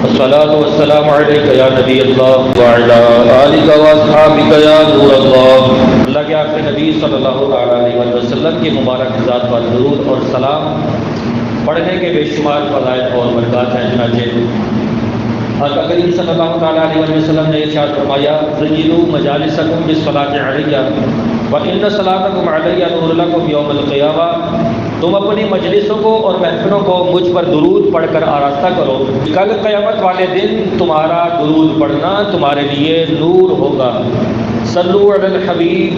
الصلاۃ والسلام علیک یا نبی اللہ وعلی آلک واصحابک یا نور اللہ۔ اللہ کے آخری نبی صلی اللہ تعالیٰ علیہ وسلم کی مبارک ذات پر درود اور سلام پڑھنے کے بے شمار فضائل اور برکات ہیں۔ چنانچہ کریم صلی اللہ تعالیٰ علیہ وسلم نے ارشاد فرمایا، زینوا مجالسکم بالصلاۃ علیہ وان صلاتکم علیہ نور لکم یوم القیامہ۔ تم اپنی مجلسوں کو اور محفلوں کو مجھ پر درود پڑھ کر آراستہ کرو، کل قیامت والے دن تمہارا درود پڑھنا تمہارے لیے نور ہوگا۔ صلو علی الحبیب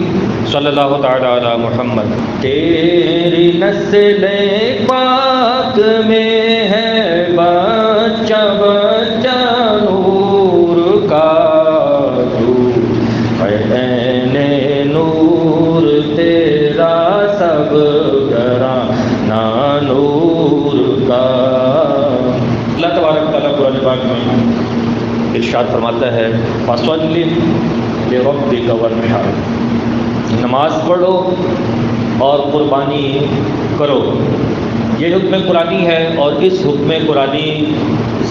صلی اللہ تعالی علی محمد۔ تیری نسل پاک میں ہے بچہ بچہ نور کا، عین نور تیرا سب گرانا نور کا۔ اللہ تبارک تعالیٰ قرآن پاک میں ارشاد فرماتا ہے، فَصَلِّ لِرَبِّكَ وَانْحَرْ، نماز پڑھو اور قربانی کرو۔ یہ حکم قرآنی ہے اور اس حکم قرآنی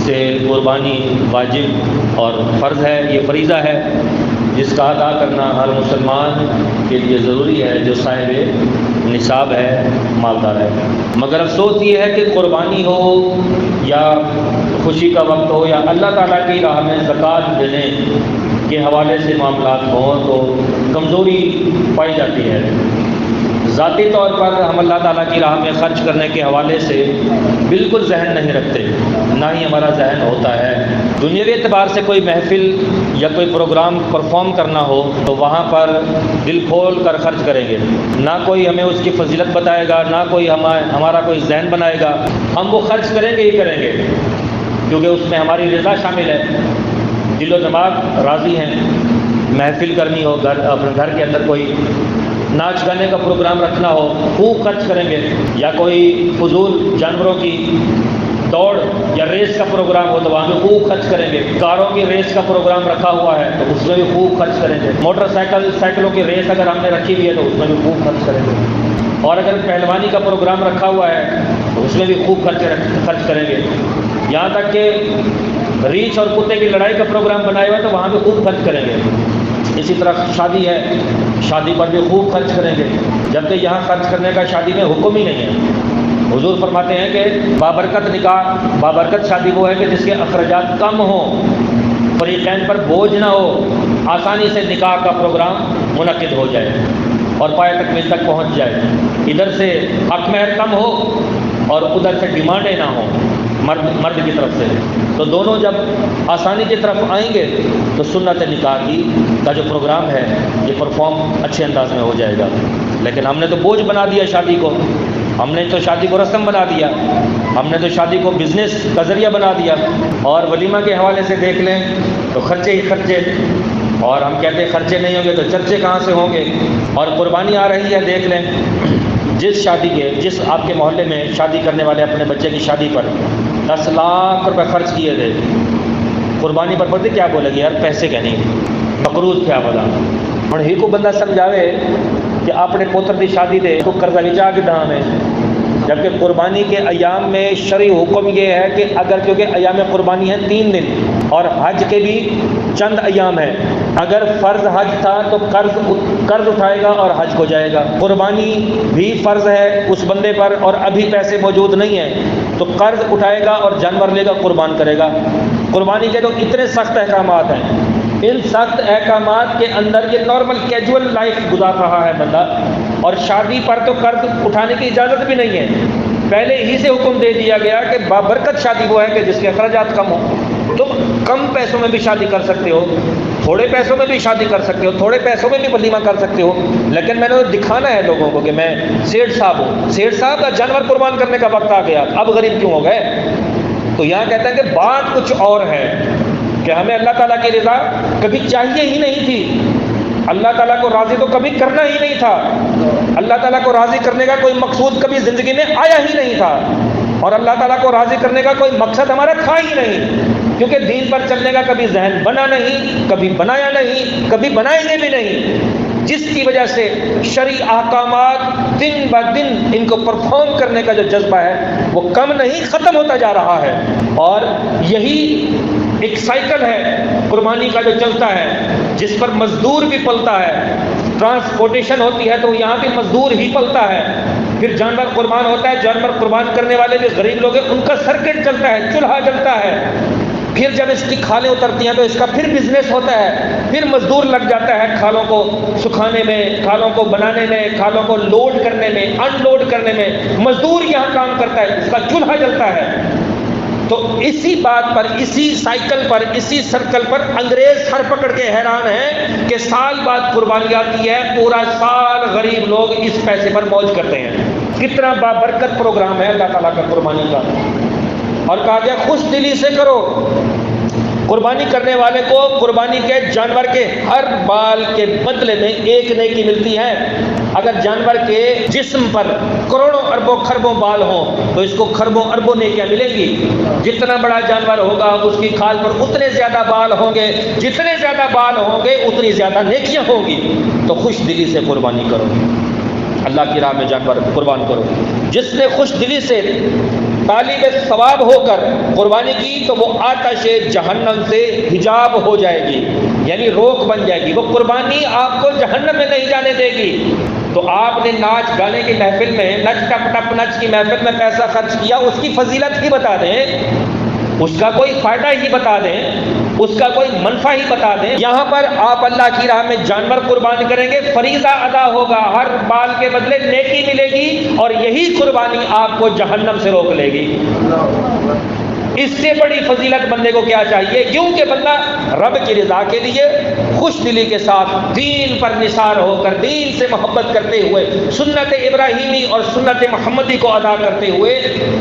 سے قربانی واجب اور فرض ہے، یہ فریضہ ہے جس کا ادا کرنا ہر مسلمان کے لیے ضروری ہے جو صاحب نصاب ہے، مالدار ہے۔ مگر افسوس یہ ہے کہ قربانی ہو یا خوشی کا وقت ہو یا اللہ تعالیٰ کی راہ میں زکوٰۃ دینے کے حوالے سے معاملات ہوں تو کمزوری پائی جاتی ہے۔ ذاتی طور پر ہم اللہ تعالیٰ کی راہ میں خرچ کرنے کے حوالے سے بالکل ذہن نہیں رکھتے، نہ ہی ہمارا ذہن ہوتا ہے۔ دنیاوی اعتبار سے کوئی محفل یا کوئی پروگرام پرفارم کرنا ہو تو وہاں پر دل کھول کر خرچ کریں گے، نہ کوئی ہمیں اس کی فضیلت بتائے گا، نہ کوئی ہمارا کوئی ذہن بنائے گا، ہم وہ خرچ کریں گے ہی کریں گے، کیونکہ اس میں ہماری رضا شامل ہے، دل و دماغ راضی ہیں۔ محفل کرنی ہو، اپنے گھر کے اندر کوئی ناچ گانے کا پروگرام رکھنا ہو، خوب خرچ کریں گے، یا کوئی فضول جانوروں کی دوڑ یا ریس کا پروگرام ہو تو وہاں بھی خوب خرچ کریں گے۔ کاروں کی ریس کا پروگرام رکھا ہوا ہے تو اس میں بھی خوب خرچ کریں گے۔ موٹر سائیکلوں کی ریس اگر ہم نے رکھی ہوئی ہے تو اس میں بھی خوب خرچ کریں گے۔ اور اگر پہلوانی کا پروگرام رکھا ہوا ہے تو اس میں بھی خوب خرچ کریں گے۔ یہاں تک کہ ریچھ اور کتے کی لڑائی کا پروگرام بنایا ہوا ہے تو وہاں بھی خوب خرچ کریں گے۔ اسی طرح شادی ہے، شادی پر بھی خوب خرچ کریں گے، جبکہ یہاں خرچ کرنے کا شادی میں حکم ہی نہیں ہے۔ حضور فرماتے ہیں کہ بابرکت نکاح، بابرکت شادی وہ ہے کہ جس کے اخراجات کم ہوں، فریقین پر بوجھ نہ ہو، آسانی سے نکاح کا پروگرام منعقد ہو جائے اور پایہ تکمیل تک پہنچ جائے۔ ادھر سے حق مہر کم ہو اور ادھر سے ڈیمانڈیں نہ ہوں مرد کی طرف سے، تو دونوں جب آسانی کی طرف آئیں گے تو سنت نکاح کا جو پروگرام ہے یہ پرفارم اچھے انداز میں ہو جائے گا۔ لیکن ہم نے تو بوجھ بنا دیا شادی کو، ہم نے تو شادی کو رسم بنا دیا، ہم نے تو شادی کو بزنس کا ذریعہ بنا دیا، اور ولیمہ کے حوالے سے دیکھ لیں تو خرچے ہی خرچے، اور ہم کہتے ہیں خرچے نہیں ہوں گے تو چرچے کہاں سے ہوں گے۔ اور قربانی آ رہی ہے، دیکھ لیں جس آپ کے محلے میں شادی کرنے والے اپنے بچے کی شادی پر 10 لاکھ روپے خرچ کیے تھے، قربانی پر پڑتے کیا بولے گی یار پیسے کہنی مقروض کیا بلا، اور ہی کو بندہ سمجھاوے کہ اپنے پوتر کی شادی دے تو قرضہ بچا کے دام ہے، جبکہ قربانی کے ایام میں شرعی حکم یہ ہے کہ اگر، کیونکہ ایام قربانی ہیں 3 دن اور حج کے بھی چند ایام ہیں، اگر فرض حج تھا تو قرض اٹھائے گا اور حج کو جائے گا۔ قربانی بھی فرض ہے اس بندے پر اور ابھی پیسے موجود نہیں ہیں تو قرض اٹھائے گا اور جانور لے گا، قربان کرے گا۔ قربانی کے تو اتنے سخت احکامات ہیں، ان سخت احکامات کے اندر یہ نارمل کیجول لائف گزار رہا ہے بندہ، اور شادی پر تو قرض اٹھانے کی اجازت بھی نہیں ہے۔ پہلے ہی سے حکم دے دیا گیا کہ بابرکت شادی وہ ہے کہ جس کے اخراجات کم ہوں۔ تم کم پیسوں میں بھی شادی کر سکتے ہو، تھوڑے پیسوں میں بھی شادی کر سکتے ہو، تھوڑے پیسوں میں بھی ولیمہ کر سکتے ہو، لیکن میں نے دکھانا ہے لوگوں کو کہ میں سیٹھ صاحب ہوں۔ سیٹھ صاحب کا جانور قربان کرنے کا وقت آ گیا، اب غریب کیوں ہو گئے؟ تو یہاں کہتا ہے کہ بات کچھ اور ہے کہ ہمیں اللہ تعالیٰ کی رضا کبھی چاہیے ہی نہیں تھی، اللہ تعالیٰ کو راضی تو کبھی کرنا ہی نہیں تھا، اللہ تعالیٰ کو راضی کرنے کا کوئی مقصود کبھی زندگی میں آیا ہی نہیں تھا، اور اللہ تعالیٰ کو راضی کرنے کا کوئی مقصد ہمارا تھا ہی نہیں، کیونکہ دین پر چلنے کا کبھی ذہن بنا نہیں، کبھی بنایا نہیں، کبھی بنائیں گے بھی نہیں، جس کی وجہ سے شرعی احکامات دن بہ دن ان کو پرفارم کرنے کا جو جذبہ ہے وہ کم نہیں ختم ہوتا جا رہا ہے۔ اور یہی ایک سائیکل ہے قربانی کا جو چلتا ہے، جس پر مزدور بھی پلتا ہے، ٹرانسپورٹیشن ہوتی ہے تو یہاں بھی مزدور ہی پلتا ہے، پھر جانور قربان ہوتا ہے، جانور قربان کرنے والے بھی غریب لوگ ہیں، ان کا سرکٹ چلتا ہے، چولہا جلتا ہے، پھر جب اس کی کھالیں اترتی ہیں تو اس کا پھر بزنس ہوتا ہے، پھر مزدور لگ جاتا ہے کھالوں کو سکھانے میں، کھالوں کو بنانے میں، کھالوں کو لوڈ کرنے میں، ان لوڈ کرنے میں، مزدور یہاں کام کرتا ہے، اس کا چولہا جلتا ہے۔ تو اسی بات پر، اسی سائیکل پر، اسی سرکل پر انگریز سر پکڑ کے حیران ہیں کہ سال بعد قربانی آتی ہے، پورا سال غریب لوگ اس پیسے پر موج کرتے ہیں۔ کتنا بابرکت پروگرام ہے اللہ تعالیٰ کا قربانی کا، اور کہا گیا خوش دلی سے کرو۔ قربانی کرنے والے کو قربانی کے جانور کے ہر بال کے بدلے میں ایک نیکی ملتی ہے۔ اگر جانور کے جسم پر کروڑوں اربوں خربوں بال ہوں تو اس کو خربوں اربوں نیکیاں ملیں گی۔ جتنا بڑا جانور ہوگا اس کی کھال پر اتنے زیادہ بال ہوں گے، جتنے زیادہ بال ہوں گے اتنی زیادہ نیکیاں ہوں گی۔ تو خوش دلی سے قربانی کرو، اللہ کی راہ میں جانور قربان کرو۔ جس نے خوش دلی سے طالب ثواب ہو کر قربانی کی تو وہ آتش جہنم سے حجاب ہو جائے گی، یعنی روک بن جائے گی۔ وہ قربانی آپ کو جہنم میں نہیں جانے دے گی۔ تو آپ نے ناچ گانے کی محفل میں، نچ ٹپ ٹپ نچ کی محفل میں پیسہ خرچ کیا، اس کی فضیلت ہی بتا دیں، اس کا کوئی فائدہ ہی بتا دیں، اس کا کوئی منفع ہی بتا دیں۔ یہاں پر آپ اللہ کی راہ میں جانور قربان کریں گے، فریضہ ادا ہوگا، ہر بال کے بدلے نیکی ملے گی، اور یہی قربانی آپ کو جہنم سے روک لے گی۔ اس سے بڑی فضیلت بندے کو کیا چاہیے؟ کیونکہ بندہ رب کی رضا کے لیے خوش دلی کے ساتھ دین پر نثار ہو کر، دین سے محبت کرتے ہوئے، سنت ابراہیمی اور سنت محمدی کو ادا کرتے ہوئے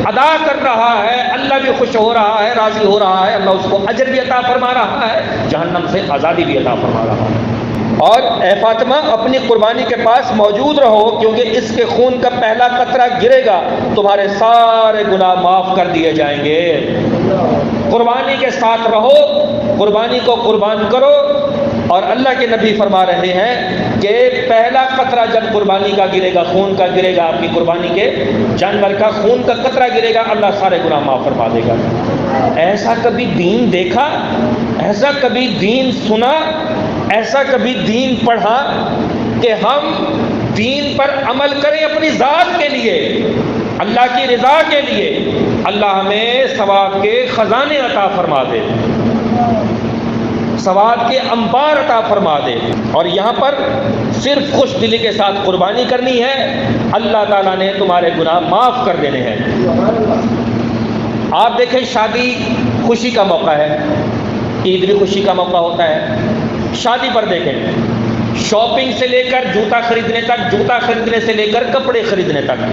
ادا کر رہا ہے، اللہ بھی خوش ہو رہا ہے، راضی ہو رہا ہے، اللہ اس کو اجر بھی عطا فرما رہا ہے، جہنم سے آزادی بھی عطا فرما رہا ہے۔ اور اے فاطمہ اپنی قربانی کے پاس موجود رہو، کیونکہ اس کے خون کا پہلا قطرہ گرے گا تمہارے سارے گناہ معاف کر دیے جائیں گے۔ قربانی کے ساتھ رہو، قربانی کو قربان کرو، اور اللہ کے نبی فرما رہے ہیں کہ پہلا قطرہ جب قربانی کا گرے گا، خون کا گرے گا، آپ کی قربانی کے جانور کا خون کا قطرہ گرے گا، اللہ سارے گناہ معاف فرما دے گا۔ ایسا کبھی دین دیکھا؟ ایسا کبھی دین سنا؟ ایسا کبھی دین پڑھا کہ ہم دین پر عمل کریں اپنی ذات کے لیے، اللہ کی رضا کے لیے؟ اللہ ہمیں ثواب کے خزانے عطا فرما دے، ثواب کے انبار عطا فرما دے۔ اور یہاں پر صرف خوش دلی کے ساتھ قربانی کرنی ہے، اللہ تعالیٰ نے تمہارے گناہ معاف کر دینے ہیں۔ آپ دیکھیں شادی خوشی کا موقع ہے، عید بھی خوشی کا موقع ہوتا ہے۔ شادی پر دیکھیں، شاپنگ سے لے کر جوتا خریدنے تک، جوتا خریدنے سے لے کر کپڑے خریدنے تک،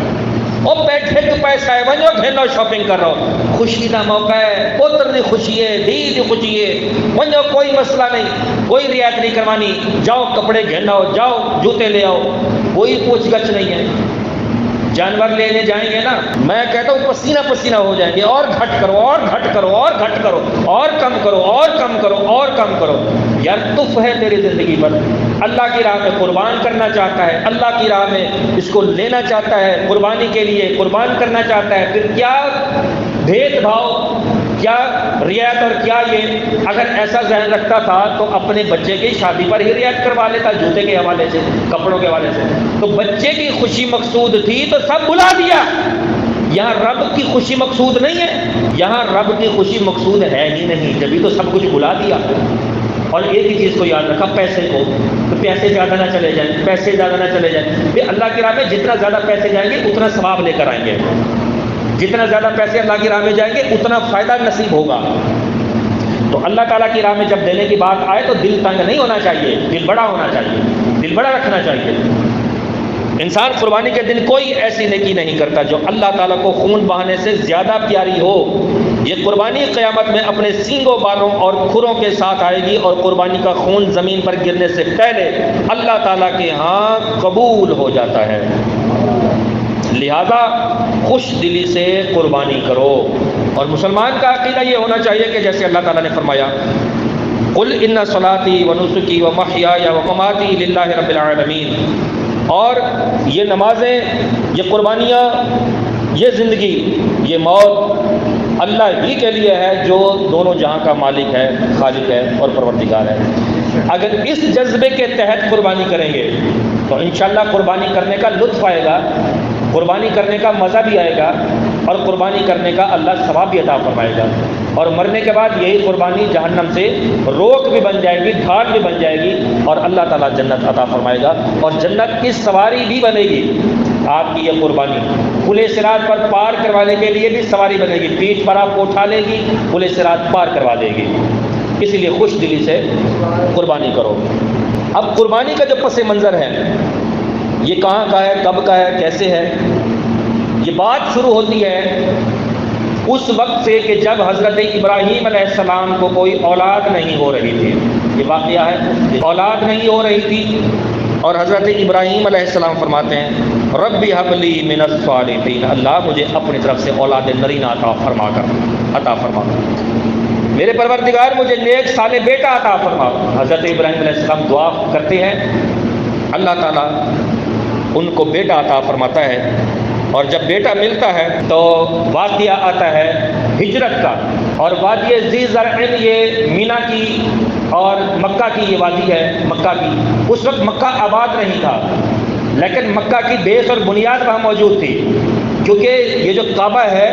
اور بیٹھے تو پیسہ ہے ونجو گھنو شاپنگ کر رہا ہو، خوشی کا موقع ہے، پوتر دی خوشی ہے، دھی دی خوشی ہے، ونجو کوئی مسئلہ نہیں، کوئی رعایت نہیں کروانی، جاؤ کپڑے گھنو، جاؤ جوتے لے آؤ، کوئی پوچھ گچھ نہیں ہے۔ جانور لینے جائیں گے نا، میں کہتا ہوں پسینہ پسینہ ہو جائیں گے، اور گھٹ کرو، اور گھٹ کرو، اور گھٹ کرو، اور کم کرو، اور کم کرو، اور کم کرو۔ یار تف ہے تیری زندگی پر، اللہ کی راہ میں قربان کرنا چاہتا ہے، اللہ کی راہ میں اس کو لینا چاہتا ہے، قربانی کے لیے قربان کرنا چاہتا ہے، پھر کیا بھید بھاؤ، کیا رعایت، اور کیا یہ اگر ایسا ذہن رکھتا تھا تو اپنے بچے کی شادی پر ہی رعایت کروا لیتا، جوتے کے حوالے سے، کپڑوں کے حوالے سے۔ تو بچے کی خوشی مقصود تھی تو سب بلا دیا۔ یہاں رب کی خوشی مقصود نہیں ہے، یہاں رب کی خوشی مقصود ہے ہی نہیں، جبھی تو سب کچھ بلا دیا۔ اور ایک ہی چیز کو یاد رکھا، پیسے کو، تو پیسے زیادہ نہ چلے جائیں، پیسے زیادہ نہ چلے جائیں، پھر اللہ کی راہ میں جتنا زیادہ پیسے جائیں گے اتنا ثواب لے کر آئیں گے، جتنا زیادہ پیسے اللہ کی راہ میں جائیں گے اتنا فائدہ نصیب ہوگا۔ تو اللہ تعالیٰ کی راہ میں جب دینے کی بات آئے تو دل تنگ نہیں ہونا چاہیے، دل بڑا ہونا چاہیے، دل بڑا رکھنا چاہیے۔ انسان قربانی کے دن کوئی ایسی نیکی نہیں کرتا جو اللہ تعالیٰ کو خون بہانے سے زیادہ پیاری ہو۔ یہ قربانی قیامت میں اپنے سینگوں، بالوں اور کھروں کے ساتھ آئے گی، اور قربانی کا خون زمین پر گرنے سے پہلے اللہ تعالیٰ کے ہاں قبول ہو جاتا ہے۔ لہذا خوش دلی سے قربانی کرو۔ اور مسلمان کا عقیدہ یہ ہونا چاہیے کہ جیسے اللہ تعالیٰ نے فرمایا، قل ان صلاتی و نسکی و محیای و مماتی للہ رب العالمین، اور یہ نمازیں، یہ قربانیاں، یہ زندگی، یہ موت اللہ ہی کے لیے ہے جو دونوں جہاں کا مالک ہے، خالق ہے اور پروردگار ہے۔ اگر اس جذبے کے تحت قربانی کریں گے تو انشاءاللہ قربانی کرنے کا لطف آئے گا، قربانی کرنے کا مزہ بھی آئے گا، اور قربانی کرنے کا اللہ ثواب بھی عطا فرمائے گا، اور مرنے کے بعد یہی قربانی جہنم سے روک بھی بن جائے گی، ڈھال بھی بن جائے گی، اور اللہ تعالیٰ جنت عطا فرمائے گا، اور جنت کی سواری بھی بنے گی۔ آپ کی یہ قربانی پل صراط پر پار کروانے کے لیے بھی سواری بنے گی، پیٹھ پر آپ کو اٹھا لے گی، پل صراط پار کروا دے گی۔ اسی لیے خوش دلی سے قربانی کرو۔ اب قربانی کا جو پس منظر ہے یہ کہاں کا ہے، کب کا ہے، کیسے ہے؟ یہ بات شروع ہوتی ہے اس وقت سے کہ جب حضرت ابراہیم علیہ السلام کو کوئی اولاد نہیں ہو رہی تھی۔ یہ واقعہ ہے، اولاد نہیں ہو رہی تھی، اور حضرت ابراہیم علیہ السلام فرماتے ہیں رب ھب لی من الصالحین، اللہ مجھے اپنی طرف سے اولاد نرینہ عطا فرما، میرے پروردگار مجھے نیک صالح بیٹا عطا فرما۔ حضرت ابراہیم علیہ السلام دعا کرتے ہیں، اللہ تعالیٰ ان کو بیٹا عطا فرماتا ہے، اور جب بیٹا ملتا ہے تو واقعہ آتا ہے ہجرت کا، اور وادی ذی زرع یہ مینا کی اور مکہ کی یہ وادی ہے، مکہ کی۔ اس وقت مکہ آباد نہیں تھا، لیکن مکہ کی بیس اور بنیاد وہاں موجود تھی، کیونکہ یہ جو کعبہ ہے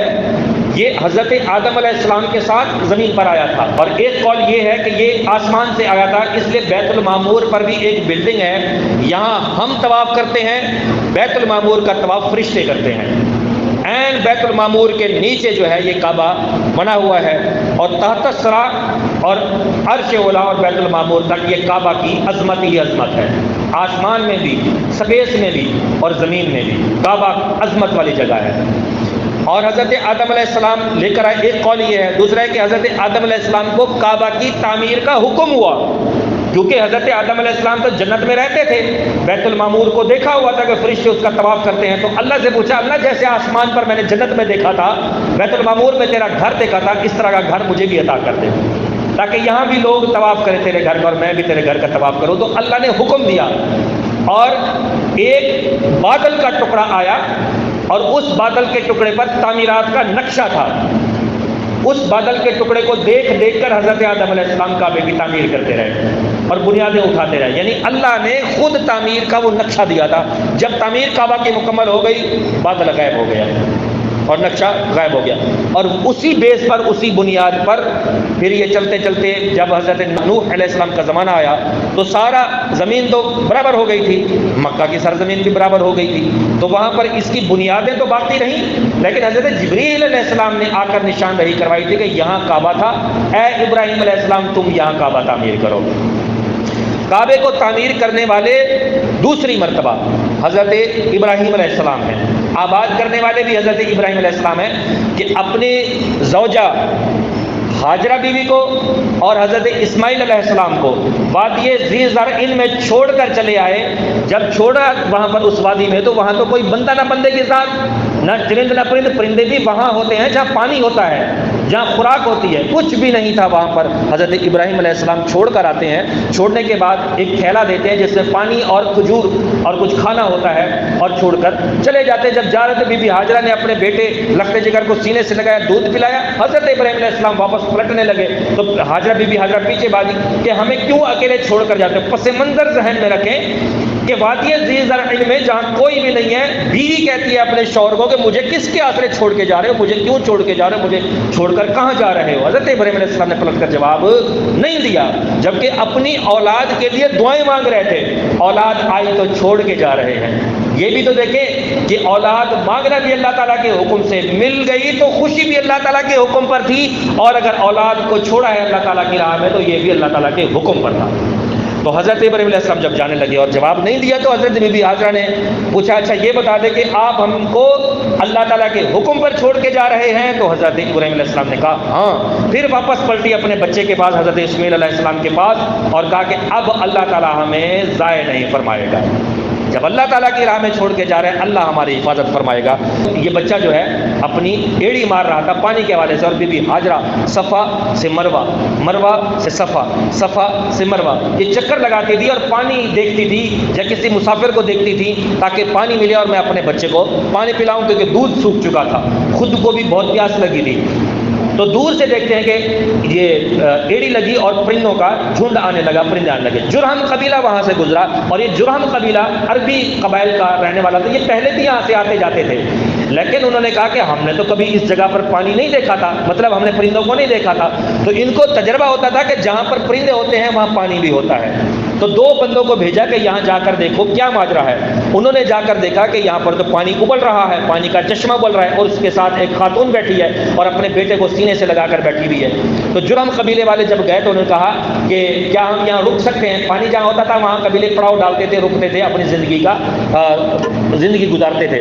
یہ حضرت آدم علیہ السلام کے ساتھ زمین پر آیا تھا، اور ایک قول یہ ہے کہ یہ آسمان سے آیا تھا، اس لیے بیت المعمور پر بھی ایک بلڈنگ ہے، یہاں ہم طواف کرتے ہیں، بیت المعمور کا طواف فرشتے کرتے ہیں۔ عین بیت المعمور کے نیچے جو ہے یہ کعبہ بنا ہوا ہے، اور تحت الثری اور عرش اولا اور بیت المعمور تک یہ کعبہ کی عظمت ہی عظمت ہے، آسمان میں بھی، سپیس میں بھی اور زمین میں بھی کعبہ عظمت والی جگہ ہے۔ اور حضرت آدم علیہ السلام لے کر آئے، ایک قول یہ ہے، دوسرا ہے کہ حضرت آدم علیہ السلام کو کعبہ کی تعمیر کا حکم ہوا، کیونکہ حضرت آدم علیہ السلام تو جنت میں رہتے تھے، بیت المعمور کو دیکھا ہوا تھا کہ فرشتے اس کا طواف کرتے ہیں، تو اللہ سے پوچھا اللہ جیسے آسمان پر میں نے جنت میں دیکھا تھا، بیت المعمور میں تیرا گھر دیکھا تھا، اس طرح کا گھر مجھے بھی عطا کر دے تاکہ یہاں بھی لوگ طواف کریں تیرے گھر پر، میں بھی تیرے گھر کا طواف کروں۔ تو اللہ نے حکم دیا، اور ایک بادل کا ٹکڑا آیا، اور اس بادل کے ٹکڑے پر تعمیرات کا نقشہ تھا، اس بادل کے ٹکڑے کو دیکھ دیکھ کر حضرت آدم علیہ السلام کعبے کی تعمیر کرتے رہے اور بنیادیں اٹھاتے رہے، یعنی اللہ نے خود تعمیر کا وہ نقشہ دیا تھا۔ جب تعمیر کعبہ کی مکمل ہو گئی، بادل غائب ہو گیا اور نقشہ غائب ہو گیا، اور اسی بیس پر، اسی بنیاد پر پھر یہ چلتے چلتے جب حضرت نوح علیہ السلام کا زمانہ آیا تو سارا زمین تو برابر ہو گئی تھی، مکہ کی سرزمین بھی برابر ہو گئی تھی، تو وہاں پر اس کی بنیادیں تو باقی رہیں، لیکن حضرت جبریل علیہ السلام نے آ کر نشاندہی کروائی تھی کہ یہاں کعبہ تھا، اے ابراہیم علیہ السلام تم یہاں کعبہ تعمیر کرو۔ کعبے کو تعمیر کرنے والے دوسری مرتبہ حضرت ابراہیم علیہ السلام ہیں، آباد کرنے والے بھی حضرت ابراہیم علیہ السلام ہیں، کہ اپنے زوجہ ہاجرہ بیوی کو اور حضرت اسماعیل علیہ السلام کو وادی ذی زرع میں چھوڑ کر چلے آئے۔ جب چھوڑا وہاں پر اس وادی میں تو وہاں تو کوئی بندہ نہ بندے کے ساتھ، نہ چرند نہ پرند، پرندے بھی وہاں ہوتے ہیں جہاں پانی ہوتا ہے، جہاں خوراک ہوتی ہے، کچھ بھی نہیں تھا وہاں پر۔ حضرت ابراہیم علیہ السلام چھوڑ کر آتے ہیں، چھوڑنے کے بعد ایک تھیلا دیتے ہیں جس میں پانی اور کھجور اور کچھ کھانا ہوتا ہے، اور چھوڑ کر چلے جاتے ہیں۔ جب جا رہے تھے بی بی ہاجرہ نے اپنے بیٹے لخت جگر کو سینے سے لگایا، دودھ پلایا، حضرت ابراہیم علیہ السلام واپس پلٹنے لگے تو ہاجرہ بی بی ہاجرہ پیچھے بھاگی کہ ہمیں کیوں اکیلے چھوڑ کر جاتے ہیں۔ پس منظر ذہن میں رکھیں کہ وادی ذی زرع میں جہاں کوئی بھی نہیں ہے، بیوی کہتی ہے اپنے شوہر کو کہ مجھے کس کے آسرے چھوڑ کے جا رہے ہو، مجھے کیوں چھوڑ کے جا رہے ہو، مجھے چھوڑ کر کہاں جا رہے ہو؟ حضرت ابراہیم علیہ السلام نے پلٹ کر جواب نہیں دیا، جبکہ اپنی اولاد کے لیے دعائیں مانگ رہے تھے، اولاد آئی تو چھوڑ کے جا رہے ہیں۔ یہ بھی تو دیکھیں کہ اولاد مانگنا بھی اللہ تعالیٰ کے حکم سے، مل گئی تو خوشی بھی اللہ تعالیٰ کے حکم پر تھی، اور اگر اولاد کو چھوڑا ہے اللہ تعالیٰ کی راہ میں تو یہ بھی اللہ تعالیٰ کے حکم پر تھا۔ تو حضرت ابراہیم علیہ السلام جب جانے لگے اور جواب نہیں دیا تو حضرت بی بی ہاجرہ نے پوچھا اچھا یہ بتا دے کہ آپ ہم کو اللہ تعالیٰ کے حکم پر چھوڑ کے جا رہے ہیں؟ تو حضرت ابراہیم علیہ السلام نے کہا ہاں۔ پھر واپس پلٹی اپنے بچے کے پاس، حضرت اسماعیل علیہ السلام کے پاس، اور کہا کہ اب اللہ تعالیٰ ہمیں ضائع نہیں فرمائے گا، جب اللہ تعالیٰ کی راہ میں چھوڑ کے جا رہے ہیں اللہ ہماری حفاظت فرمائے گا۔ یہ بچہ جو ہے اپنی ایڑی مار رہا تھا پانی کے حوالے سے، اور بی بی ہاجرہ صفا سے مروہ، مروہ سے صفا، صفا سے مروہ یہ چکر لگاتی تھی اور پانی دیکھتی تھی یا کسی مسافر کو دیکھتی تھی تاکہ پانی ملے اور میں اپنے بچے کو پانی پلاؤں، کیونکہ دودھ سوکھ چکا تھا، خود کو بھی بہت پیاس لگی تھی۔ تو دور سے دیکھتے ہیں کہ یہ ایڑی لگی اور پرندوں کا جھنڈ آنے لگا، پرندے آنے لگے۔ جرہم قبیلہ وہاں سے گزرا، اور یہ جرہم قبیلہ عربی قبائل کا رہنے والا تھا، یہ پہلے بھی یہاں سے آتے جاتے تھے، لیکن انہوں نے کہا کہ ہم نے تو کبھی اس جگہ پر پانی نہیں دیکھا تھا، مطلب ہم نے پرندوں کو نہیں دیکھا تھا۔ تو ان کو تجربہ ہوتا تھا کہ جہاں پر پرندے ہوتے ہیں وہاں پانی بھی ہوتا ہے۔ تو دو بندوں کو بھیجا کہ یہاں جا کر دیکھو کیا ماجرا ہے۔ انہوں نے جا کر دیکھا کہ یہاں پر تو پانی ابل رہا ہے، پانی کا چشمہ ابل رہا ہے، اور اس کے ساتھ ایک خاتون بیٹھی ہے اور اپنے بیٹے کو سینے سے لگا کر بیٹھی ہوئی ہے۔ تو جرہم قبیلے والے جب گئے تو انہوں نے کہا کہ کیا ہم یہاں رک سکتے ہیں؟ پانی جہاں ہوتا تھا وہاں قبیلے پڑاؤ ڈالتے تھے، رکتے تھے، اپنی زندگی گزارتے تھے۔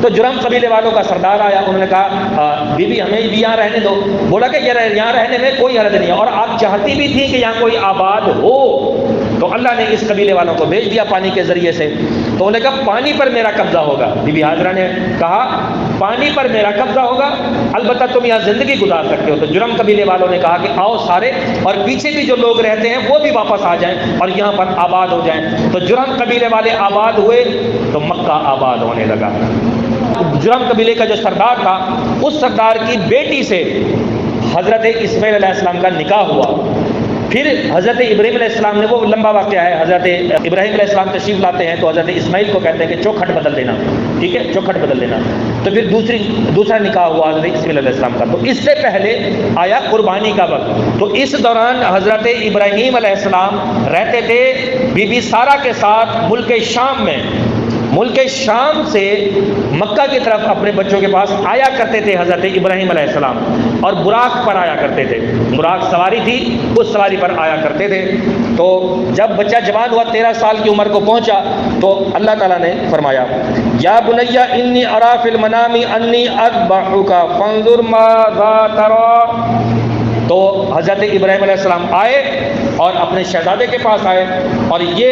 تو جرہم قبیلے والوں کا سردار آیا، انہوں نے کہا بی بی ہمیں بھی یہاں رہنے دو۔ بولا کہ یہاں رہنے میں کوئی حرج نہیں ہے، اور آپ چاہتی بھی تھی کہ یہاں کوئی آباد ہو، تو اللہ نے اس قبیلے والوں کو بھیج دیا پانی کے ذریعے سے۔ تو انہوں نے کہا پانی پر میرا قبضہ ہوگا۔ بی بی حاضرہ نے کہا پانی پر میرا قبضہ ہوگا، البتہ تم یہاں زندگی گزار سکتے ہو۔ تو جرہم قبیلے والوں نے کہا کہ آؤ سارے، اور پیچھے بھی جو لوگ رہتے ہیں وہ بھی واپس آ جائیں اور یہاں پر آباد ہو جائیں۔ تو جرہم قبیلے والے آباد ہوئے تو مکہ آباد ہونے لگا۔ جرہم قبیلے کا جو سردار تھا، اس سردار کی بیٹی سے حضرت اسماعیل علیہ السلام کا نکاح ہوا۔ پھر حضرت ابراہیم علیہ السلام نے، وہ لمبا واقعہ ہے، حضرت ابراہیم علیہ السلام تشریف لاتے ہیں تو حضرت اسماعیل کو کہتے ہیں کہ چوکھٹ بدل دینا، ٹھیک ہے، چوکھٹ بدل دینا۔ تو پھر دوسرا نکاح ہوا حضرت اسماعیل علیہ السلام کا۔ تو اس سے پہلے آیا قربانی کا وقت، تو اس دوران حضرت ابراہیم علیہ السلام رہتے تھے بی بی سارہ کے ساتھ ملک شام میں۔ ملک شام سے مکہ کی طرف اپنے بچوں کے پاس آیا کرتے تھے حضرت ابراہیم علیہ السلام، اور براق پر آیا کرتے تھے، براق سواری تھی، اس سواری پر آیا کرتے تھے۔ تو جب بچہ جوان ہوا، 13 سال کی عمر کو پہنچا، تو اللہ تعالیٰ نے فرمایا یا بنی انی ارا فی المنام انی اذبحک فانظر ماذا تری۔ تو حضرت ابراہیم علیہ السلام آئے اور اپنے شہزادے کے پاس آئے اور یہ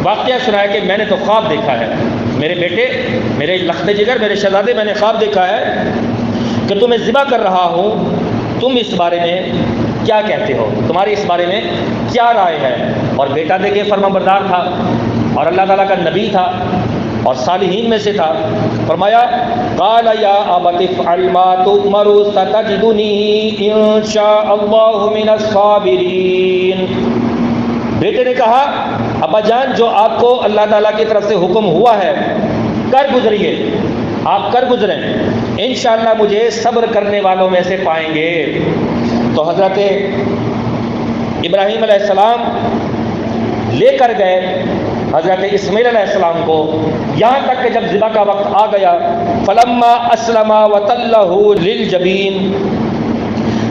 واقعہ سنایا کہ میں نے تو خواب دیکھا ہے، میرے بیٹے، میرے لخت جگر، میرے شہزادے، میں نے خواب دیکھا ہے کہ تمہیں ذبح کر رہا ہوں، تم اس بارے میں کیا کہتے ہو، تمہاری اس بارے میں کیا رائے ہے؟ اور بیٹا دیکھے فرما بردار تھا اور اللہ تعالیٰ کا نبی تھا اور صالحین میں سے تھا۔ فرمایا قال یا ابت افعل ما تؤمر ستجدنی ان شاء اللہ من الصابرین۔ بیٹے نے کہا ابا جان، جو آپ کو اللہ تعالیٰ کی طرف سے حکم ہوا ہے کر گزریے، آپ کر گزریں، انشاءاللہ مجھے صبر کرنے والوں میں سے پائیں گے۔ تو حضرت ابراہیم علیہ السلام لے کر گئے حضرت اسماعیل علیہ السلام کو، یہاں تک کہ جب ذبح کا وقت آ گیا، فلما اسلما وتلہ للجبین،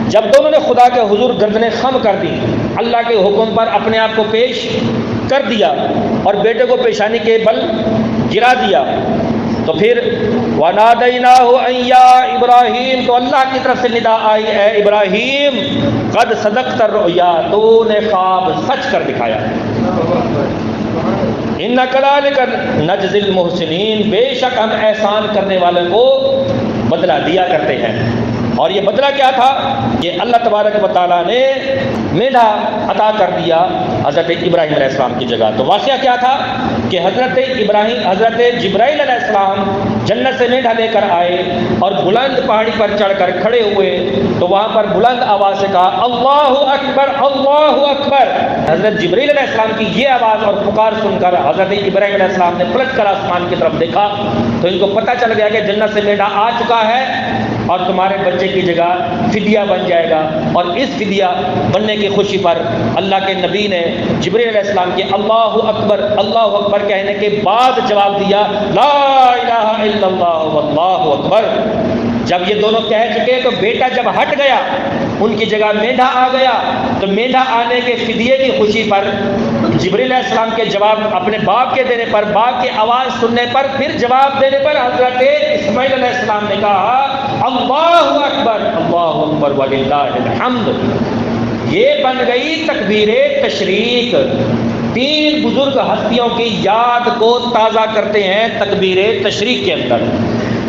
جب دونوں نے خدا کے حضور گردنیں خم کر دی، اللہ کے حکم پر اپنے آپ کو پیش کر دیا اور بیٹے کو پیشانی کے بل گرا دیا، تو پھر وَنَادَيْنَاهُ أَن يَا إِبْرَاهِيمُ، تو اللہ کی طرف سے ندا آئی، اے ابراہیم قد صدقت الرؤیا، تو نے خواب سچ کر دکھایا۔ إِنَّ كَذَلِكَ نَجْزِي الْمُحْسِنِينَ، بے شک ہم احسان کرنے والوں کو بدلہ دیا کرتے ہیں۔ اور یہ بدلہ کیا تھا؟ یہ اللہ تبارک و تعالیٰ نے میڈھا عطا کر دیا حضرت ابراہیم علیہ السلام کی جگہ۔ تو واقعہ کیا تھا کہ حضرت جبرائیل علیہ السلام جنت سے میڈھا لے کر آئے اور بلند پہاڑی پر چڑھ کر کھڑے ہوئے، تو وہاں پر بلند آواز سے کہا اللہ اکبر اللہ اکبر۔ حضرت جبرائیل علیہ السلام کی یہ آواز اور پکار سن کر حضرت ابراہیم علیہ السلام نے پلٹ کر آسمان کی طرف دیکھا، تو ان کو پتہ چل گیا کہ جنت سے میڈھا آ چکا ہے اور تمہارے بچے کی جگہ فدیہ بن جائے گا۔ اور اس فدیہ بننے کی خوشی پر اللہ کے نبی نے جبرائیل علیہ السلام کے اللہ اکبر کہنے کے بعد جواب دیا لا الہ الا اللہ واللہ اکبر۔ جب یہ دونوں کہہ چکے تو بیٹا جب ہٹ گیا، ان کی جگہ میڈھا آ گیا، تو میڈھا آنے کے فدیے کی خوشی پر جبرائیل علیہ السلام کے جواب اپنے باپ کے دینے پر، باپ کی آواز سننے پر، پھر جواب دینے پر حضرت اسماعیل علیہ السلام نے کہا اللہ اکبر وللہ الحمد۔ یہ بن گئی تکبیر تشریق۔ تین بزرگ ہستیوں کی یاد کو تازہ کرتے ہیں تکبیر تشریق کے اندر۔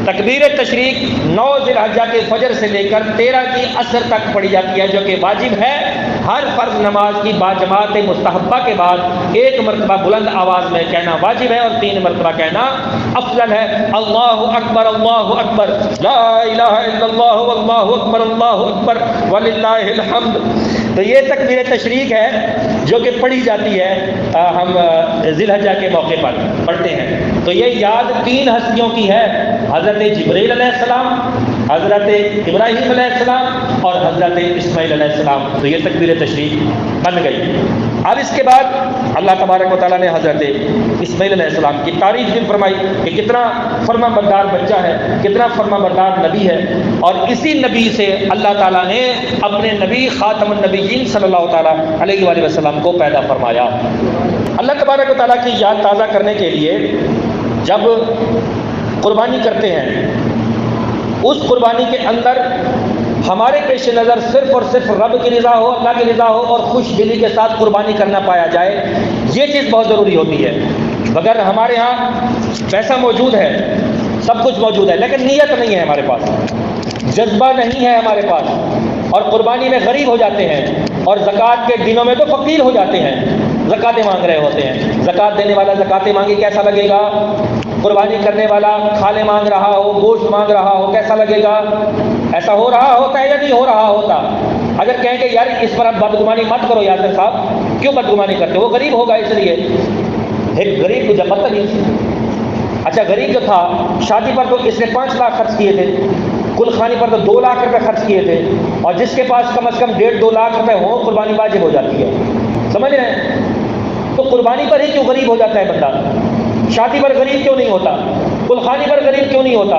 تکبیر تشریق 9 ذی الحجہ کے فجر سے لے کر 13 کی عصر تک پڑھی جاتی ہے، جو کہ واجب ہے۔ ہر فرض نماز کی باجماعت مستحبہ کے بعد ایک ایک مرتبہ بلند آواز میں کہنا واجب ہے، اور 3 مرتبہ کہنا افضل ہے۔ اللہ اکبر اللہ اکبر، لا الہ الا اللہ واللہ اکبر اللہ اکبر وللہ الحمد۔ تو یہ تکبیر تشریق ہے جو کہ پڑھی جاتی ہے، ہم ذی الحجہ کے موقع پر پڑھتے ہیں۔ تو یہ یاد 3 ہستیوں کی ہے، حضرت جبریل علیہ السلام، حضرت ابراہیم علیہ السلام اور حضرت اسماعیل علیہ السلام۔ تو یہ تکبیر تشریق بن گئی۔ اب اس کے بعد اللہ تبارک و تعالیٰ نے حضرت اسماعیل علیہ السلام کی تعریف بھی فرمائی کہ کتنا فرما بردار بچہ ہے، کتنا فرما بردار نبی ہے، اور اسی نبی سے اللہ تعالیٰ نے اپنے نبی خاتم النبیین صلی اللہ تعالیٰ علیہ وآلہ وسلم کو پیدا فرمایا۔ اللہ تبارک و تعالیٰ کی یاد تازہ کرنے کے لیے جب قربانی کرتے ہیں، اس قربانی کے اندر ہمارے پیش نظر صرف اور صرف رب کی رضا ہو، اللہ کی رضا ہو، اور خوش دلی کے ساتھ قربانی کرنا پایا جائے، یہ چیز بہت ضروری ہوتی ہے۔ اگر ہمارے ہاں پیسہ موجود ہے، سب کچھ موجود ہے، لیکن نیت نہیں ہے ہمارے پاس، جذبہ نہیں ہے ہمارے پاس، اور قربانی میں غریب ہو جاتے ہیں، اور زکوٰۃ کے دنوں میں تو فقیر ہو جاتے ہیں، زکاتیں مانگ رہے ہوتے ہیں۔ زکوٰۃ دینے والا زکاتیں مانگی کیسا لگے گا؟ قربانی کرنے والا کھالے مانگ رہا ہو، گوشت مانگ رہا ہو، کیسا لگے گا؟ ایسا ہو رہا ہوتا ہے یا نہیں ہو رہا ہوتا؟ اگر کہیں کہ یار اس پر آپ بدگمانی مت کرو یاسر صاحب، کیوں بدگمانی کرتے ہو؟ وہ غریب ہوگا اس لیے۔ ایک غریب کو جب بدتمیز، اچھا غریب جو تھا شادی پر تو اس نے 5 لاکھ خرچ کیے تھے، کل خانی پر تو 2 لاکھ روپے خرچ کیے تھے، اور جس کے پاس کم از کم 1.5-2 لاکھ روپے ہوں قربانی واجب ہو جاتی ہے، سمجھ رہے ہیں؟ تو قربانی پر ہی کیوں غریب ہو جاتا ہے بندہ؟ شادی پر غریب کیوں نہیں ہوتا؟ کل خانی پر غریب کیوں نہیں ہوتا؟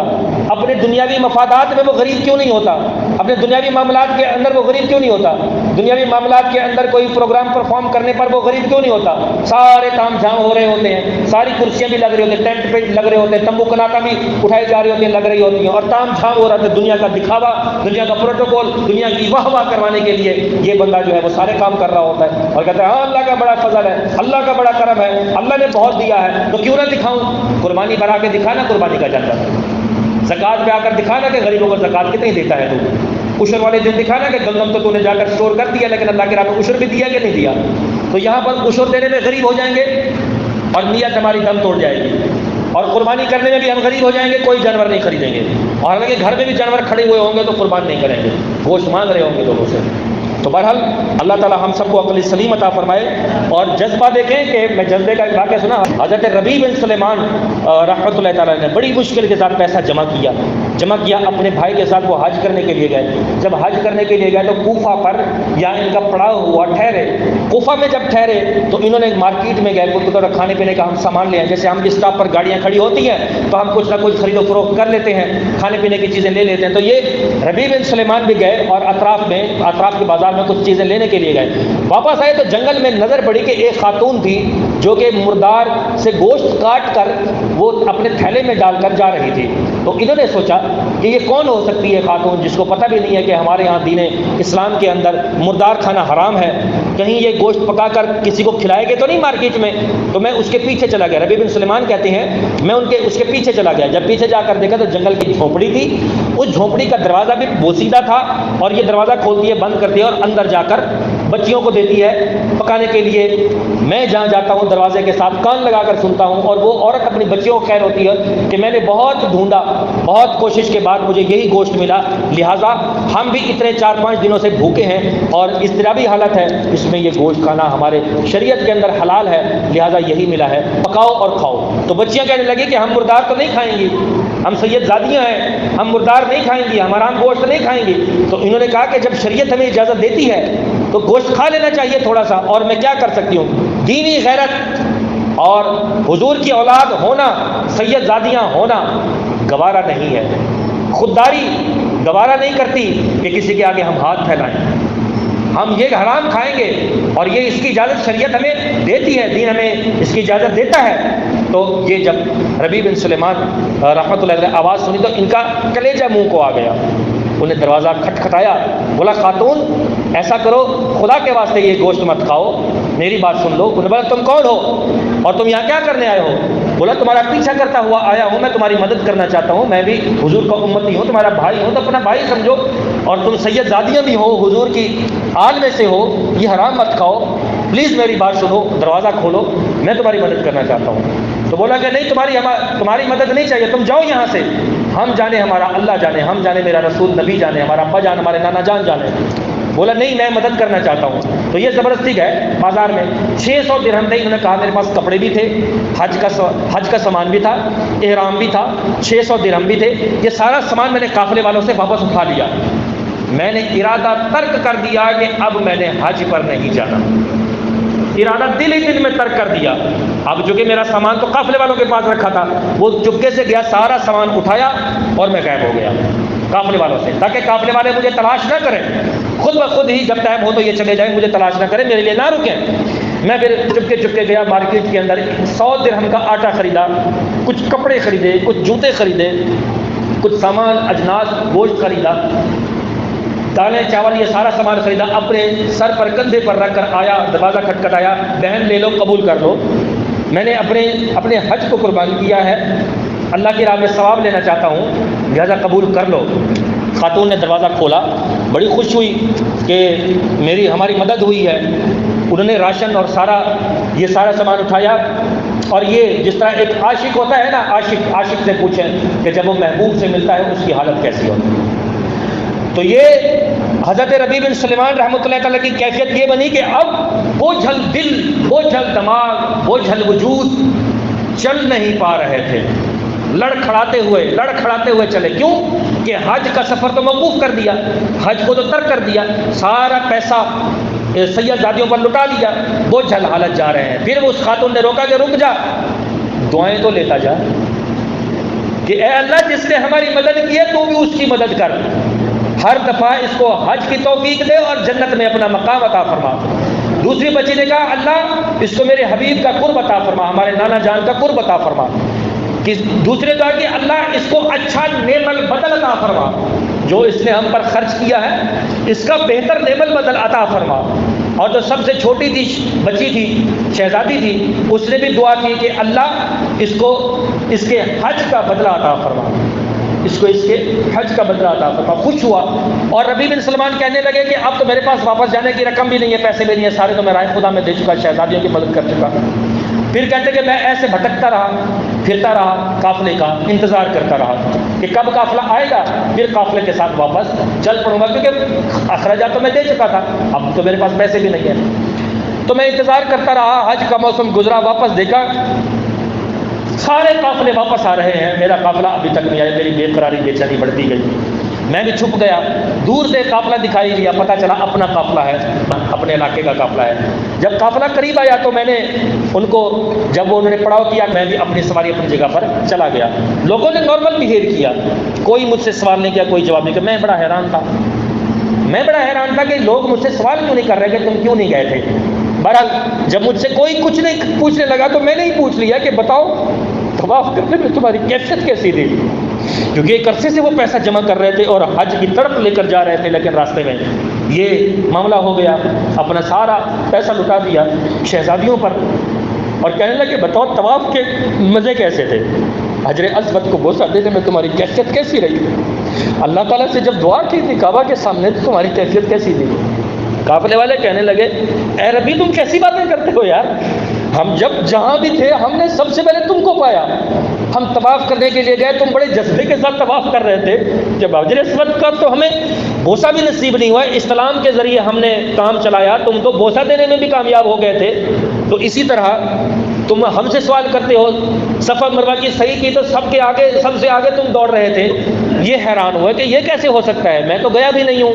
اپنے دنیاوی مفادات میں وہ غریب کیوں نہیں ہوتا؟ اپنے دنیاوی معاملات کے اندر وہ غریب کیوں نہیں ہوتا؟ دنیاوی معاملات کے اندر کوئی پروگرام پرفارم کرنے پر وہ غریب کیوں نہیں ہوتا؟ سارے تام جھام ہو رہے ہوتے ہیں، ساری کرسیاں بھی لگ رہی ہوتی ہیں، ٹینٹ پہ لگ رہے ہوتے ہیں، تمبو کناتا بھی اٹھائے جا رہے ہوتے ہیں، لگ رہی ہوتی ہیں، اور تام جھام ہو رہا تھا، دنیا کا دکھاوا، دنیا کا پروٹوکول، دنیا کی واہ واہ کروانے کے لیے یہ بندہ جو ہے وہ سارے کام کر رہا ہوتا ہے، اور کہتا ہے ہاں اللہ کا بڑا فضل ہے، اللہ کا بڑا کرم ہے، اللہ نے بہت دیا ہے، تو کیوں نہ دکھاؤں؟ قربانی پر آ کے دکھانا قربانی کا جانتا ہے، زکوٰۃ پہ آ کر دکھانا کہ غریبوں کو زکوٰۃ کتنی دیتا ہے تو، عشر والے دن دکھانا کہ گندم تو نے جا کر اسٹور کر دیا، لیکن اللہ کے راہ میں عشر بھی دیا کہ نہیں دیا؟ تو یہاں پر عشر دینے میں غریب ہو جائیں گے اور نیت ہماری دم توڑ جائے گی، اور قربانی کرنے میں بھی ہم غریب ہو جائیں گے، کوئی جانور نہیں خریدیں گے، اور حالانکہ گھر میں بھی جانور کھڑے ہوئے ہوں گے تو قربان نہیں کریں گے، گوشت مانگ رہے ہوں گے لوگوں سے۔ تو بہرحال اللہ تعالی ہم سب کو عقل سلیم عطا فرمائے، اور جذبہ دیکھیں کہ میں جذبے کا واقعہ سنا، حضرت ربیع بن سلیمان رحمۃ اللہ تعالیٰ نے بڑی مشکل کے ساتھ پیسہ جمع کیا اپنے بھائی کے ساتھ، وہ حج کرنے کے لیے گئے۔ جب حج کرنے کے لیے گئے تو کوفہ پر یا ان کا پڑاؤ ہوا، ٹھہرے۔ کوفہ میں جب ٹھہرے تو انہوں نے مارکیٹ میں گئے، کوئی تھوڑا کھانے پینے کا ہم سامان لے آئے، جیسے ہم اسٹاپ پر گاڑیاں کھڑی ہوتی ہیں تو ہم کچھ نہ کچھ خرید و فروخت کر لیتے ہیں، کھانے پینے کی چیزیں لے لیتے ہیں۔ تو یہ ربیع بن سلیمان بھی گئے اور اطراف کے بازار میں کچھ چیزیں لینے کے لیے گئے۔ واپس آئے تو جنگل میں نظر پڑی کہ ایک خاتون تھی جو کہ مردار سے گوشت کاٹ کر وہ اپنے تھیلے میں ڈال کر جا رہی تھی۔ تو انہوں نے سوچا کہ یہ کون ہو سکتی ہے خاتون جس کو پتہ بھی نہیں ہے کہ ہمارے ہاں دین اسلام کے اندر مردار کھانا حرام ہے، کہیں یہ گوشت پکا کر کسی کو کھلائے گے تو نہیں مارکیٹ میں؟ تو میں اس کے پیچھے چلا گیا، ربیع بن سلیمان کہتے ہیں میں اس کے پیچھے چلا گیا۔ جب پیچھے جا کر دیکھا تو جنگل کی جھونپڑی تھی، اس جھونپڑی کا دروازہ بھی بوسیدہ تھا، اور یہ دروازہ کھولتی ہے بند کرتی ہے اور اندر جا کر بچیوں کو دیتی ہے پکانے کے لیے۔ میں جہاں جاتا ہوں دروازے کے ساتھ کان لگا کر سنتا ہوں، اور وہ عورت اپنی بچیوں کو خیر ہوتی ہے کہ میں نے بہت ڈھونڈا، بہت کوشش کے بعد مجھے یہی گوشت ملا، لہٰذا ہم بھی اتنے 4-5 دنوں سے بھوکے ہیں اور اضطرابی حالت ہے، اس میں یہ گوشت کھانا ہمارے شریعت کے اندر حلال ہے، لہٰذا یہی ملا ہے، پکاؤ اور کھاؤ۔ تو بچیاں کہنے لگی کہ ہم مردار تو نہیں کھائیں گی، ہم سید زادیاں ہیں، ہم مردار نہیں کھائیں گی، ہم حرام گوشت نہیں کھائیں گی۔ تو انہوں نے کہا کہ جب شریعت ہمیں اجازت دیتی ہے تو گوشت کھا لینا چاہیے تھوڑا سا، اور میں کیا کر سکتی ہوں؟ دینی غیرت اور حضور کی اولاد ہونا، سید زادیاں ہونا گوارا نہیں ہے، خودداری گوارا نہیں کرتی کہ کسی کے آگے ہم ہاتھ پھیلائیں۔ ہم یہ حرام کھائیں گے اور یہ اس کی اجازت شریعت ہمیں دیتی ہے، دین ہمیں اس کی اجازت دیتا ہے۔ تو یہ جب ربیع بن سلیمان رحمۃ اللہ علیہ آواز سنی تو ان کا کلیجہ منہ کو آ گیا، انہیں دروازہ کھٹکھٹایا، بولا خاتون ایسا کرو خدا کے واسطے یہ گوشت مت کھاؤ، میری بات سن لو۔ انہوں نے بولا تم کون ہو اور تم یہاں کیا کرنے آئے ہو؟ بولا تمہارا پیچھا کرتا ہوا آیا ہوں، میں تمہاری مدد کرنا چاہتا ہوں، میں بھی حضور کا امتی ہوں، تمہارا بھائی ہوں، تو اپنا بھائی سمجھو، اور تم سید زادیاں بھی ہو، حضور کی آل میں سے ہو، یہ حرام مت کھاؤ۔ پلیز میری بات سنو، دروازہ کھولو، میں تمہاری مدد کرنا چاہتا ہوں۔ تو بولا کہ نہیں، تمہاری مدد نہیں چاہیے، تم جاؤ یہاں سے، ہم جانے، ہمارا اللہ جانے، ہم جانے، میرا رسول نبی جانے، ہمارا ابا جان، ہمارے نانا جان جانے۔ بولا نہیں، میں مدد کرنا چاہتا ہوں۔ تو یہ زبردستی گئے بازار میں، 600 درہم تھے، انہوں نے کہا میرے پاس کپڑے بھی تھے، حج کا سامان بھی تھا، احرام بھی تھا، 600 درہم بھی تھے، یہ سارا سامان میں نے قافلے والوں سے واپس اٹھا لیا۔ میں نے ارادہ ترک کر دیا کہ اب میں نے حج پر نہیں جانا، ارادہ دل ہی دل میں ترک کر دیا۔ اب چونکہ میرا سامان تو قافلے والوں کے پاس رکھا تھا، وہ چپکے سے گیا، سارا سامان اٹھایا اور میں غائب ہو گیا قافلے والوں سے، تاکہ قافلے والے مجھے تلاش نہ کریں، خود بخود ہی جب ٹائم ہو تو یہ چلے جائیں، مجھے تلاش نہ کریں، میرے لیے نہ رکیں۔ میں پھر چپکے چپکے گیا مارکیٹ کے اندر، 100 درہم کا آٹا خریدا، کچھ کپڑے خریدے، کچھ جوتے خریدے، کچھ سامان اجناس گوشت خریدا، دالیں چاول، یہ سارا سامان خریدا، اپنے سر پر کندھے پر رکھ کر آیا، دروازہ کھٹکھٹایا، بہن لے لو، قبول کر لو، میں نے اپنے حج کو قربان کیا ہے، اللہ کی راہ میں ثواب لینا چاہتا ہوں، لہذا قبول کر لو۔ خاتون نے دروازہ کھولا، بڑی خوش ہوئی کہ ہماری مدد ہوئی ہے، انہوں نے راشن اور یہ سارا سامان اٹھایا، اور یہ جس طرح ایک عاشق ہوتا ہے نا، عاشق سے پوچھیں کہ جب وہ محبوب سے ملتا ہے اس کی حالت کیسی ہوتی ہے۔ تو یہ حضرت ربیع بن سلیمان رحمۃ اللہ تعالیٰ کی کیفیت یہ بنی کہ اب بوجھل دل، بوجھل دماغ، بوجھل وجود چل نہیں پا رہے تھے، لڑکھڑاتے ہوئے چلے۔ کیوں کہ حج کا سفر تو موقوف کر دیا، حج کو تو ترک کر دیا، سارا پیسہ سید زادیوں پر لٹا لیا، بوجھل حالت جا رہے ہیں۔ پھر اس خاتون نے روکا کہ رک جا، دعائیں تو لیتا جا کہ اے اللہ جس نے ہماری مدد کی ہے تو بھی اس کی مدد کر، ہر دفعہ اس کو حج کی توفیق دے اور جنت میں اپنا مقام عطا فرما۔ دوسری بچی نے کہا اللہ اس کو میرے حبیب کا قرب عطا فرما، ہمارے نانا جان کا قرب عطا فرما۔ دوسرے کہا کہ اللہ اس کو اچھا نعم البدل عطا فرما، جو اس نے ہم پر خرچ کیا ہے اس کا بہتر نعم البدل عطا فرما۔ اور جو سب سے چھوٹی تھی، بچی تھی، شہزادی تھی، اس نے بھی دعا کی کہ اللہ اس کے حج کا بدلہ عطا فرما، اس کے حج کا بدلہ عطا فرما۔ خوش ہوا، اور ربیع بن سلمان کہنے لگے کہ اب تو میرے پاس واپس جانے کی رقم بھی نہیں ہے، پیسے بھی نہیں ہے، سارے تو میں رائے خدا میں دے چکا، شہزادیوں کی مدد کر چکا۔ پھر کہتے کہ میں ایسے بھٹکتا رہا، پھرتا رہا، قافلے کا انتظار کرتا رہا کہ کب قافلہ آئے گا، پھر قافلے کے ساتھ واپس چل پڑوں گا، کیونکہ اخراجات تو میں دے چکا تھا، اب تو میرے پاس پیسے بھی نہیں ہیں۔ تو میں انتظار کرتا رہا، حج کا موسم گزرا، واپس دیکھا سارے قافلے واپس آ رہے ہیں، میرا قافلہ ابھی تک نہیں آیا، میری بے قراری بے چینی بڑھتی گئی، میں بھی چھپ گیا، دور سے قافلہ دکھائی دیا، پتہ چلا اپنا قافلہ ہے، اپنے علاقے کا قافلہ ہے۔ جب قافلہ قریب آیا تو میں نے ان کو، جب وہ انہوں نے پڑاؤ کیا، میں بھی اپنی سواری اپنی جگہ پر چلا گیا۔ لوگوں نے نارمل بیہیو کیا، کوئی مجھ سے سوال نہیں کیا، کوئی جواب نہیں کیا۔ میں بڑا حیران تھا کہ لوگ مجھ سے سوال کیوں نہیں کر رہے کہ تم کیوں نہیں گئے تھے۔ بہرحال جب مجھ سے کوئی کچھ نہیں پوچھنے لگا تو میں نے ہی پوچھ لیا کہ بتاؤ طواف کرنے میں تمہاری کیفیت کیسی تھی، کیونکہ ایک عرصے سے وہ پیسہ جمع کر رہے تھے اور حج کی طرف لے کر جا رہے تھے، لیکن راستے میں یہ معاملہ ہو گیا، اپنا سارا پیسہ لٹا دیا شہزادیوں پر، اور کہنے لگے بتاؤ طواف کے مزے کیسے تھے، حجر اسود کو بوسہ دینے میں تمہاری کیفیت کیسی رہی، اللہ تعالیٰ سے جب دعا کی تھی کعبہ کے سامنے تو تمہاری کیفیت کیسی تھی۔ قافلے والے کہنے لگے اے ربی تم کیسی باتیں کرتے ہو یار، ہم جب جہاں بھی تھے ہم نے سب سے پہلے تم کو پایا، ہم طواف کرنے کے لیے گئے، تم بڑے جذبے کے ساتھ طواف کر رہے تھے، جب حجر اسود کا تو ہمیں بوسہ بھی نصیب نہیں ہوا، اسلام کے ذریعے ہم نے کام چلایا، تم تو بوسہ دینے میں بھی کامیاب ہو گئے تھے، تو اسی طرح تم ہم سے سوال کرتے ہو، صفا مروہ کی صحیح کی تو سب سے آگے تم دوڑ رہے تھے۔ یہ حیران ہوئے کہ یہ کیسے ہو سکتا ہے، میں تو گیا بھی نہیں ہوں۔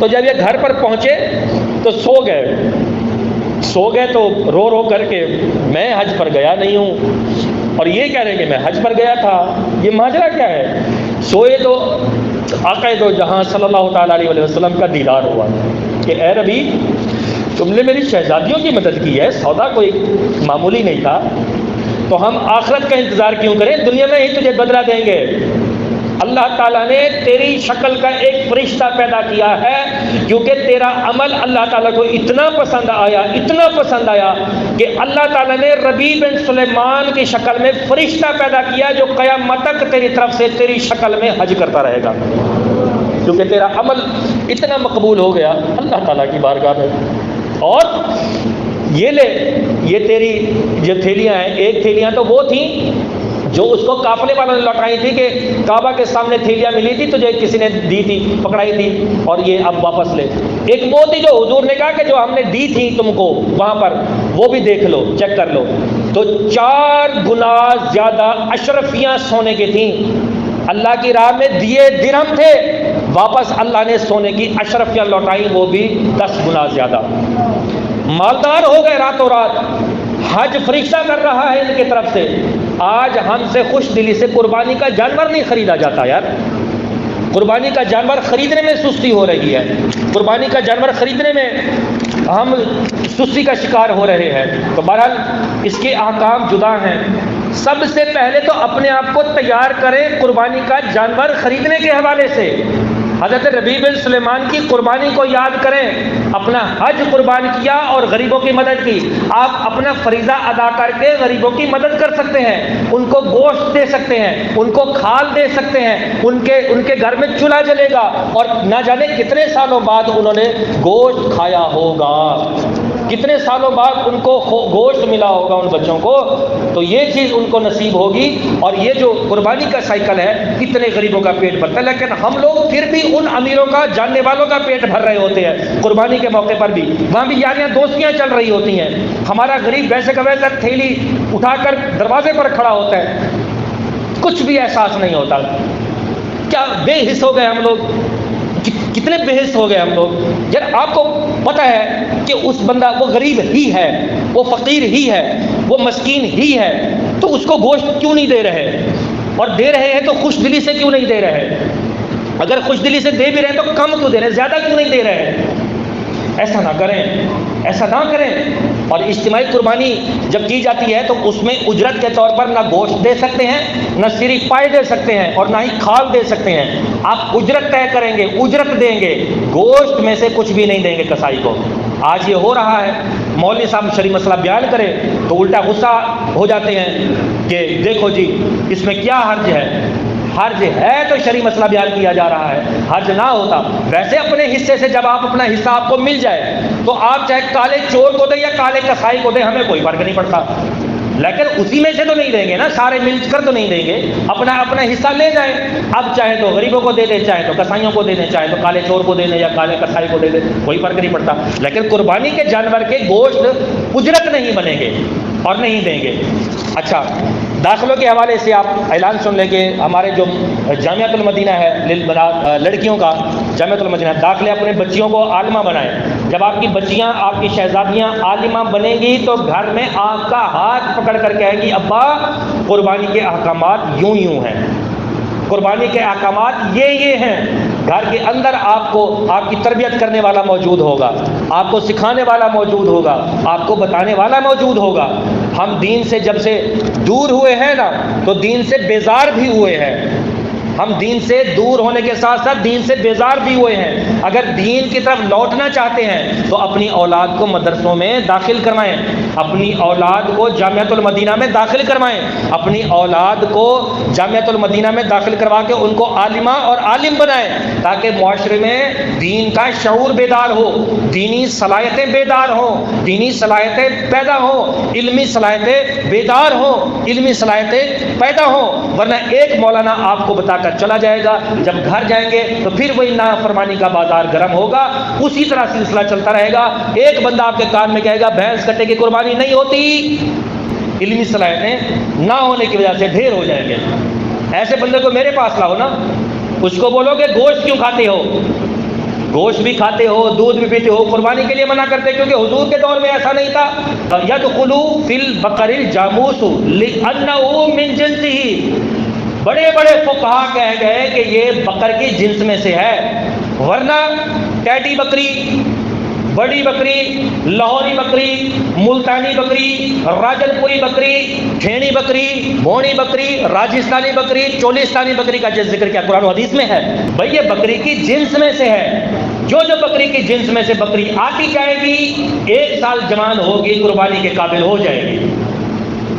تو جب یہ گھر پر پہنچے تو سو گئے تو رو کر کے میں حج پر گیا نہیں ہوں، اور یہ کہہ رہے کہ میں حج پر گیا تھا، یہ ماجرا کیا ہے؟ سوئے تو آقا دو جہاں صلی اللہ تعالیٰ علیہ وسلم کا دیدار ہوا کہ اے ربی تم نے میری شہزادیوں کی مدد کی ہے، سودا کوئی معمولی نہیں تھا، تو ہم آخرت کا انتظار کیوں کریں، دنیا میں ہی تجھے بدلہ دیں گے۔ اللہ تعالیٰ نے تیری شکل کا ایک فرشتہ پیدا کیا ہے، کیونکہ تیرا عمل اللہ تعالیٰ کو اتنا پسند آیا کہ اللہ تعالیٰ نے ربیع بن سلیمان کی شکل میں فرشتہ پیدا کیا جو قیامت تک تیری طرف سے تیری شکل میں حج کرتا رہے گا، کیونکہ تیرا عمل اتنا مقبول ہو گیا اللہ تعالیٰ کی بارگاہ میں۔ اور یہ لے، یہ تیری جو تھیلیاں ہیں، ایک تھیلیاں تو وہ تھیں جو اس کو قافلے والوں نے لوٹائی تھی کہ کعبہ کے سامنے تھیلیاں ملی تھی تجھے کسی نے دی تھی، پکڑائی تھی، اور یہ اب واپس لے۔ ایک وہ تھی جو حضور نے کہا کہ جو ہم نے دی تھی تم کو وہاں پر، وہ بھی دیکھ لو، چیک کر لو۔ تو 4 گنا زیادہ اشرفیاں سونے کی تھیں، اللہ کی راہ میں دیے درہم تھے، واپس اللہ نے سونے کی اشرفیاں لوٹائی، وہ بھی 10 گنا زیادہ۔ مالدار ہو گئے راتوں رات، حج فرشتہ کر رہا ہے ان کی طرف سے۔ آج ہم سے خوش دلی سے قربانی کا جانور نہیں خریدا جاتا یار، قربانی کا جانور خریدنے میں سستی ہو رہی ہے، قربانی کا جانور خریدنے میں ہم سستی کا شکار ہو رہے ہیں۔ تو بہرحال اس کے احکام جدا ہیں۔ سب سے پہلے تو اپنے آپ کو تیار کریں قربانی کا جانور خریدنے کے حوالے سے۔ حضرت ربیع بن سلیمان کی قربانی کو یاد کریں، اپنا حج قربان کیا اور غریبوں کی مدد کی۔ آپ اپنا فریضہ ادا کر کے غریبوں کی مدد کر سکتے ہیں، ان کو گوشت دے سکتے ہیں، ان کو کھال دے سکتے ہیں، ان کے گھر میں چولہا جلے گا اور نہ جانے کتنے سالوں بعد انہوں نے گوشت کھایا ہوگا، کتنے سالوں بعد ان کو گوشت ملا ہوگا ان بچوں کو، تو یہ چیز ان کو نصیب ہوگی۔ اور یہ جو قربانی کا سائیکل ہے، کتنے غریبوں کا پیٹ بھرتا ہے، لیکن ہم لوگ پھر بھی ان امیروں کا، جاننے والوں کا پیٹ بھر رہے ہوتے ہیں قربانی کے موقع پر بھی، وہاں بھی یاریاں دوستیاں چل رہی ہوتی ہیں۔ ہمارا غریب ویسے کا ویسا تھیلی اٹھا کر دروازے پر کھڑا ہوتا ہے، کچھ بھی احساس نہیں ہوتا۔ کیا بے حس ہو گئے ہم لوگ، کتنے بے حس ہو گئے ہم لوگ۔ یار آپ کو پتہ ہے کہ اس بندہ وہ غریب ہی ہے، وہ فقیر ہی ہے، وہ مسکین ہی ہے، تو اس کو گوشت کیوں نہیں دے رہے؟ اور دے رہے ہیں تو خوش دلی سے کیوں نہیں دے رہے؟ اگر خوش دلی سے دے بھی رہے ہیں تو کم کیوں دے رہے ہیں، زیادہ کیوں نہیں دے رہے ہیں؟ ایسا نہ کریں، ایسا نہ کریں۔ اور اجتماعی قربانی جب کی جاتی ہے تو اس میں اجرت کے طور پر نہ گوشت دے سکتے ہیں، نہ صرف پائے دے سکتے ہیں، اور نہ ہی کھال دے سکتے ہیں۔ آپ اجرت طے کریں گے، اجرت دیں گے، گوشت میں سے کچھ بھی نہیں دیں گے کسائی کو۔ آج یہ ہو رہا ہے، مولوی صاحب شرعی مسئلہ بیان کرے تو الٹا غصہ ہو جاتے ہیں کہ دیکھو جی اس میں کیا حرج ہے، حرج ہے تو شرعی مسئلہ بیان کیا جا رہا ہے، حرج نہ ہوتا۔ ویسے اپنے حصے سے جب آپ اپنا حصہ آپ کو مل جائے تو آپ چاہے کالے چور کو دیں یا کالے کسائی کو دیں، ہمیں کوئی فرق نہیں پڑتا، لیکن اسی میں سے تو نہیں دیں گے نا، سارے مل کر تو نہیں دیں گے، اپنا اپنا حصہ لے جائیں۔ اب چاہے تو غریبوں کو دے دیں، چاہے تو کسائیوں کو دے دیں، چاہے تو کالے چور کو دے دیں یا کالے کسائی کو دے دیں، کوئی فرق نہیں پڑتا۔ لیکن قربانی کے جانور کے گوشت اجرت نہیں بنیں گے اور نہیں دیں گے۔ اچھا، داخلوں کے حوالے سے آپ اعلان سن لیں کہ ہمارے جو جامعۃ المدینہ ہے لڑکیوں کا جامعۃ المدینہ، داخلے اپنے بچیوں کو عالمہ بنائیں۔ جب آپ کی بچیاں، آپ کی شہزادیاں عالمہ بنیں گی تو گھر میں آپ کا ہاتھ پکڑ کر کہیں گی ابا قربانی کے احکامات یوں یوں ہیں، قربانی کے احکامات یہ ہیں۔ گھر کے اندر آپ کو آپ کی تربیت کرنے والا موجود ہوگا، آپ کو سکھانے والا موجود ہوگا، آپ کو بتانے والا موجود ہوگا۔ ہم دین سے جب سے دور ہوئے ہیں نا تو دین سے بیزار بھی ہوئے ہیں، ہم دین سے دور ہونے کے ساتھ ساتھ دین سے بیزار بھی ہوئے ہیں۔ اگر دین کی طرف لوٹنا چاہتے ہیں تو اپنی اولاد کو مدرسوں میں داخل کروائیں، اپنی اولاد کو جامعۃ المدینہ میں داخل کروائیں، اپنی اولاد کو جامعۃ المدینہ میں داخل کروا کے ان کو عالمہ اور عالم بنائیں، تاکہ معاشرے میں دین کا شعور بیدار ہو، دینی صلاحیتیں بیدار ہوں، دینی صلاحیتیں پیدا ہوں، علمی صلاحیتیں بیدار ہوں، علمی صلاحیتیں پیدا ہوں۔ ورنہ ایک مولانا آپ کو بتا کر چلا جائے گا، جب گھر جائیں گے تو پھر وہی نافرمانی کا بازار گرم ہوگا، اسی طرح سلسلہ چلتا رہے گا۔ ایک بندہ آپ کے کان میں کہے گا بھینس کٹے کی قربانی نہیں ہوتی، علمی صلاحیتیں نہ ہونے کی وجہ سے ڈھیر ہو جائیں گے۔ ایسے بندے کو میرے پاس لاؤ نا، اس کو بولو کہ گوشت کیوں کھاتے ہو، گوشت بھی کھاتے ہو، دودھ بھی پیتے ہو، قربانی کے لیے منع کرتے کیونکہ حضور کے دور میں ایسا نہیں تھا۔ یدخلوا فی البقر الجاموس لأنہ من جنسہ، بڑے بڑے فقہا کہہ گئے کہ یہ بقر کی جنس میں سے ہے، ورنہ ٹیٹی بکری، بڑی بکری، لاہوری بکری، ملتانی بکری، راجن پوری بکری، ٹھیڑی بکری، بھونی بکری، راجستھانی بکری، چولستانی بکری کا ذکر کیا قرآن و حدیث میں ہے؟ بھئی یہ بکری کی جنس میں سے ہے، جو بکری کی جنس میں سے بکری آتی جائے گی، 1 سال جوان ہوگی، قربانی کے قابل ہو جائے گی۔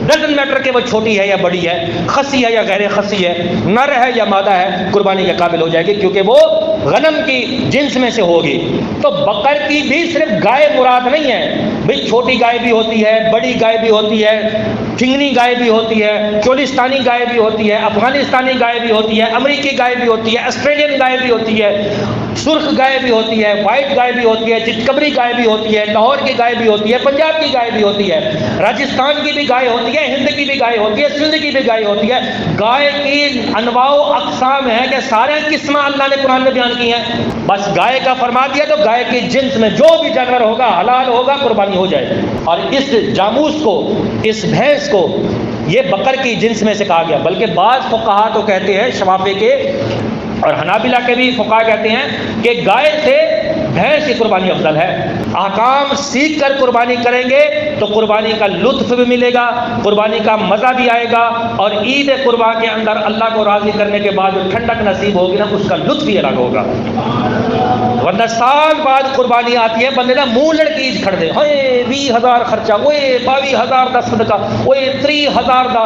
ڈزنٹ میٹر کہ وہ چھوٹی ہے یا بڑی ہے، خسی ہے یا غیر خسی ہے، نر ہے یا مادہ ہے، قربانی کے قابل ہو جائے گی کیونکہ وہ غنم کی جنس میں سے ہوگی۔ تو بقر کی بھی صرف گائے مراد نہیں ہے بھئی، چھوٹی گائے بھی ہوتی ہے، بڑی گائے بھی ہوتی ہے، ٹھنگنی گائے بھی ہوتی ہے، چولستانی گائے بھی ہوتی ہے، افغانستانی گائے بھی ہوتی ہے، امریکی گائے بھی ہوتی ہے، آسٹریلین گائے بھی ہوتی ہے، سرخ گائے بھی ہوتی ہے، وائٹ گائے بھی ہوتی ہے، چتکبری گائے بھی ہوتی ہے، لاہور کی گائے بھی ہوتی ہے، پنجاب کی گائے بھی ہوتی ہے، راجستھان کی بھی گائے ہوتی ہے، ہند کی بھی گائے ہوتی ہے، سندھ کی بھی گائے ہوتی ہے۔ گائے کی انواع و اقسام ہیں کہ سارے قسمیں اللہ نے قرآن میں بیان کی ہیں۔ بس گائے کا فرما دیا تو گائے کی جنس میں جو بھی جانور ہوگا حلال ہوگا، قربانی ہو جائے گی۔ اور اس جاموس کو، اس بھینس کو یہ بقر کی جنس میں سے کہا گیا، بلکہ بعض فقہا تو کہتے ہیں، شوافی کے اور حنابلہ کے بھی فقہا کہتے ہیں کہ گائے سے بھینس کی قربانی افضل ہے۔ احکام سیکھ کر قربانی کریں گے تو قربانی کا لطف بھی ملے گا، قربانی کا مزہ بھی آئے گا، اور عید قربا کے اندر اللہ کو راضی کرنے کے بعد جو ٹھنڈک نصیب ہوگی نا، اس کا لطف بھی الگ ہوگا۔ ورنہ سال بعد قربانی آتی ہے، بندے نا منہ لڑکی کھڑ دے، ہوئے 20,000 خرچہ، ہوئے 22,000 دا صدقہ، ہوئے 30,000 دا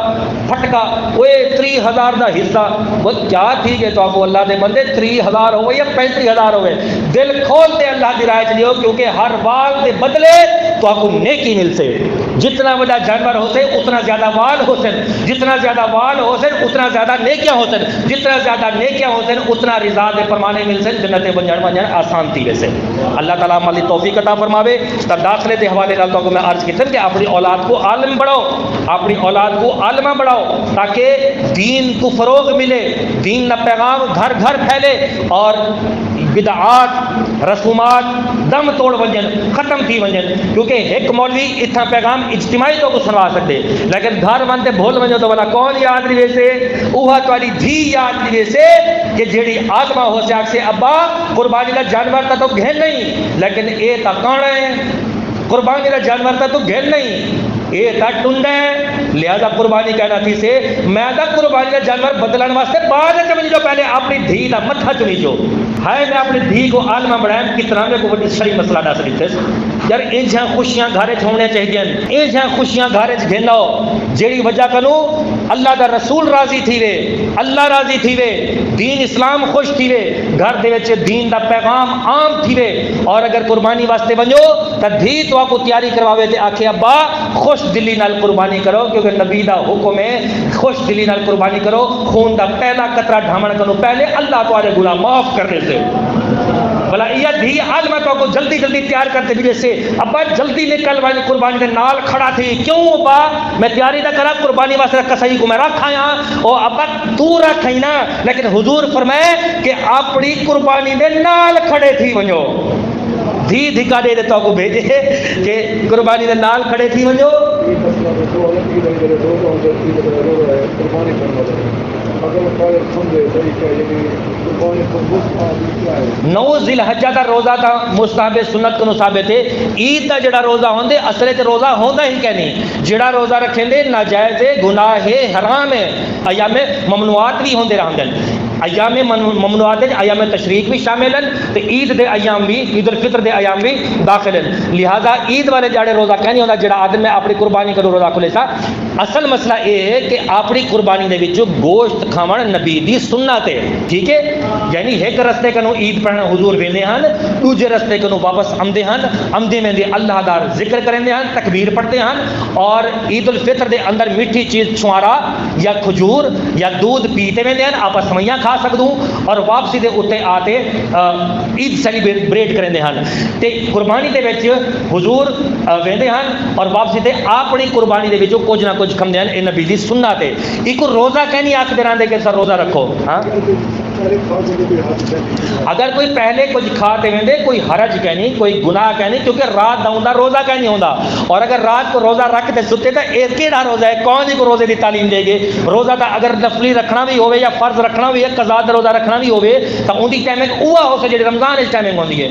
پھٹکا، ہوئے 30,000 دا حصہ۔ وہ کیا ٹھیک ہے تو آپ کو اللہ دے بندے 30,000 ہوئے یا 35,000 ہوئے، دل کھول دے اللہ دی راہ چلیو، کیونکہ ہر وال دے بدلے تو آپ کو نیکی مل سے۔ جتنا بڑا جانور ہو سے اتنا زیادہ وال ہو سن، جتنا زیادہ وال ہو سن اتنا زیادہ نیکیاں ہو سن، جتنا زیادہ نیکیاں ہو سن اتنا رضا دے فرمانے مل سن، جنت بن جان آسان تھی ویسے۔ اللہ تعالیٰ ہماری توفیق عطا فرماوے۔ تا داخلے دے حوالے نال تو میں عرض کیتا کہ اپنی اولاد کو عالم بڑھاؤ، اپنی اولاد کو عالمہ بڑھاؤ، تاکہ دین کو فروغ ملے، دین کا پیغام گھر گھر پھیلے، اور بدعات رسومات دم توڑ ونجن، ختم تھی ونجن۔ کیونکہ ایک مولوی اتنا پیغام اجتماعی تو کو سنوا سکتے، لیکن گھر وندے بھول ونجو تو بلا کون یاد نہیں ویسے، اوہا تواڈی دھی یاد نہیں ویسے کہ جیڑی آدمہ ہو سے آکھ سے ابا قربانی کا جانور تا تو گھن نہیں، لیکن اے تا کانا ہے، قربانی کا جانور تا تو گھن نہیں، اے تا ٹنڈا ہے، لہذا قربانی کہنا تھی سے میں دا قربانی کا جانور بدلان واسطے بعد چمجھ جو، پہلے اپنی دھی دا متھا چمی جو ہے، میں اپنی دھی کو عالمہ بڑھائیں کتنا میں کو بڑی شریع مسئلہ نہ سکتے یار۔ انجھاں خوشیاں گھارے ہونے چاہیے، انجھاں خوشیاں گھارے گھنو جیڑی وجہ کنو اللہ دا رسول راضی تھی وے، اللہ راضی تھی وے، دین اسلام خوش تھی وے، گھر دے وچ دین دا پیغام عام تھی وے۔ اور اگر قربانی واسطے ونجو تے دھی تو آپ کو تیاری کرواوے تے آکھے ابا خوش دلی نال قربانی کرو، کیونکہ نبی دا حکم ہے خوش دلی نال قربانی کرو، خون دا پہلا قطرہ ڈھامن کنو پہلے اللہ تمہارے گناہ معاف کرنے سے۔ بلا یہ دھی عالمہ تو کو جلدی جلدی تیار کرتے بھی سے ابا جلدی نکل والی قربانی دے نال کھڑا تھی، کیوں ابا میں تیاری نہ کرا قربانی واسطے کسائی کو میں رکھایا، او ابا تو رکھائی نا، لیکن حضور فرمائے کہ اپنی قربانی دے نال کھڑے تھی ونجو۔ دھی دھکا دے دیتا کو بھیجے کہ قربانی دے نال کھڑے تھی ونجو۔ نو ذی الحجہ دا روزہ تا مستحب سنت کو ثابت ہے، عید دا جڑا روزہ ہوندے اصل تے روزہ ہوندا ہی کہ نہیں، جڑا روزہ رکھیں دے ناجائز ہے، گناہ ہے، حرام ہے، ایام ممنوعات بھی ہوندے رہندے، ایام ممنوعات ہے، ایام تشریق بھی شامل ہیں، تے عید دے ایام بھی، عید الفطر دے ایام بھی داخل ہیں۔ لہذا عید والے جڑے روزہ کہ نہیں ہوندا جڑا آدمی میں اپنی قربانی کرو روزہ کھلے سا، اصل مسئلہ یہ ہے کہ اپنی قربانی دے وچ گوشت کھاون نبی دی سنت ہے، ٹھیک ہے، یعنی ایک رستے کنو عید پڑھنا حضور ویندے ہن، دوجے رستے کنو واپس آمدے ہن، آمدے میں دے اللہ دا ذکر کرندے ہن، تکبیر پڑھتے ہن، اور عید الفطر دے اندر میٹھی چیز چھوارا یا کھجور یا دودھ پیتے ویندے ہن، آپس سویاں کھا سکدوں، اور واپسی دے اوتے آتے عید سیلیبریٹ کرندے ہن۔ تے قربانی دے وچ حضور ویندے ہن اور واپسی تے اپنی قربانی دے وچ کچھ نہ کچھ کھندے ہن، اے نبی دی سنت ہے۔ ایک روزہ کہنی آکھدے رہندے کہ سر روزہ رکھو، ہاں اگر کوئی پہلے کچھ کھاتے ویندے کوئی حرج کہنی، کوئی گناہ کہنی، کیونکہ رات دا ہوندا روزہ کہنی ہوندا، اور اگر رات کو روزہ رکھ تے ستے تے اے کیڑا روزہ ہے، کون جی کو روزے دی تعلیم دے گے؟ روزہ دا اگر نفلی رکھنا بھی ہوے یا فرض رکھنا بھی ہے، قضا دا روزہ رکھنا بھی ہوے تا اون دی ٹائمنگ اوہ ہو سے جڑی رمضان اس ٹائمنگ ہوندی ہے۔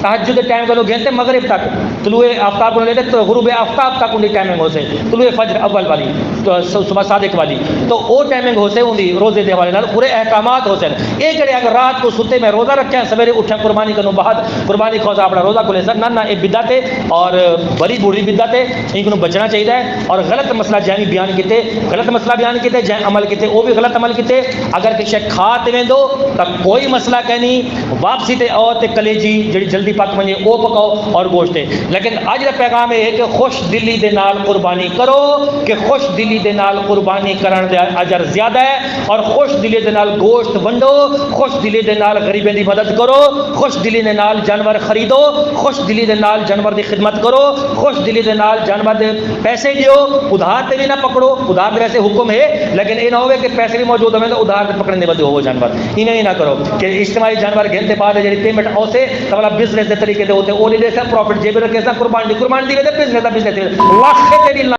تہجد ٹائم کو لوگ گھنتے مغرب تک، طلوع آفتاب کو لیتے تو غروب آفتاب تک ان کی ٹائمنگ ہو سے، طلوع فجر اول والی تو صبح صادق والی، تو وہ ٹائمنگ ہو سے ان کی روزے دے والے نال پورے احکامات ہو سے. یہ جڑے اگر رات کو ستے میں روزہ رکھیں سویرے اٹھیں قربانی کرنے بعد قربانی کھوسا اپنا روزہ کھولے سر، نہ یہ بدعت ہے اور بڑی بوڑھی بدعت ہے، ان کو بچنا چاہیے ہے. اور غلط مسئلہ جہاں بیان کیتے، غلط مسئلہ بیان کیتے، جہاں عمل کیتے وہ بھی غلط عمل کیتے. اگر کسی کھا تے دو تو کوئی مسئلہ کہ نہیں، واپسی تے آؤ تے کلیجی جڑی جلدی پک منجے وہ پکاؤ اور گوشت ہے. لیکن اج دا پیغام یہ ہے کہ خوش دلی دے نال قربانی کرو، کہ خوش دلی دے نال قربانی کرن دے اجر زیادہ ہے. اور خوش دلی دے نال گوشت ونڈو، خوش دلی دے نال غریبیں دی مدد کرو، خوش دلی دے نال جانور خریدو، خوش دلی دے نال جانور دی خدمت کرو، خوش دلی دے نال جانور دے پیسے دیو. ادھار تے بھی نہ پکڑو، ادھار دے ویسے حکم ہے لیکن یہ نہ ہوئے کہ پیسے بھی موجود ہوئے تو ادھار تے پکڑنے بدے ہو جانور. انہیں ہی نہ کرو کہ اجتماعی جانور گھنتے بعد جی پیمنٹ اوسے تو والا بزنس دے طریقے دے ہوتے وہ نہیں دے سا پروفٹ جیب رکھے سا قربانی دی وے بزنس دا بزنس لاکھ تے بھی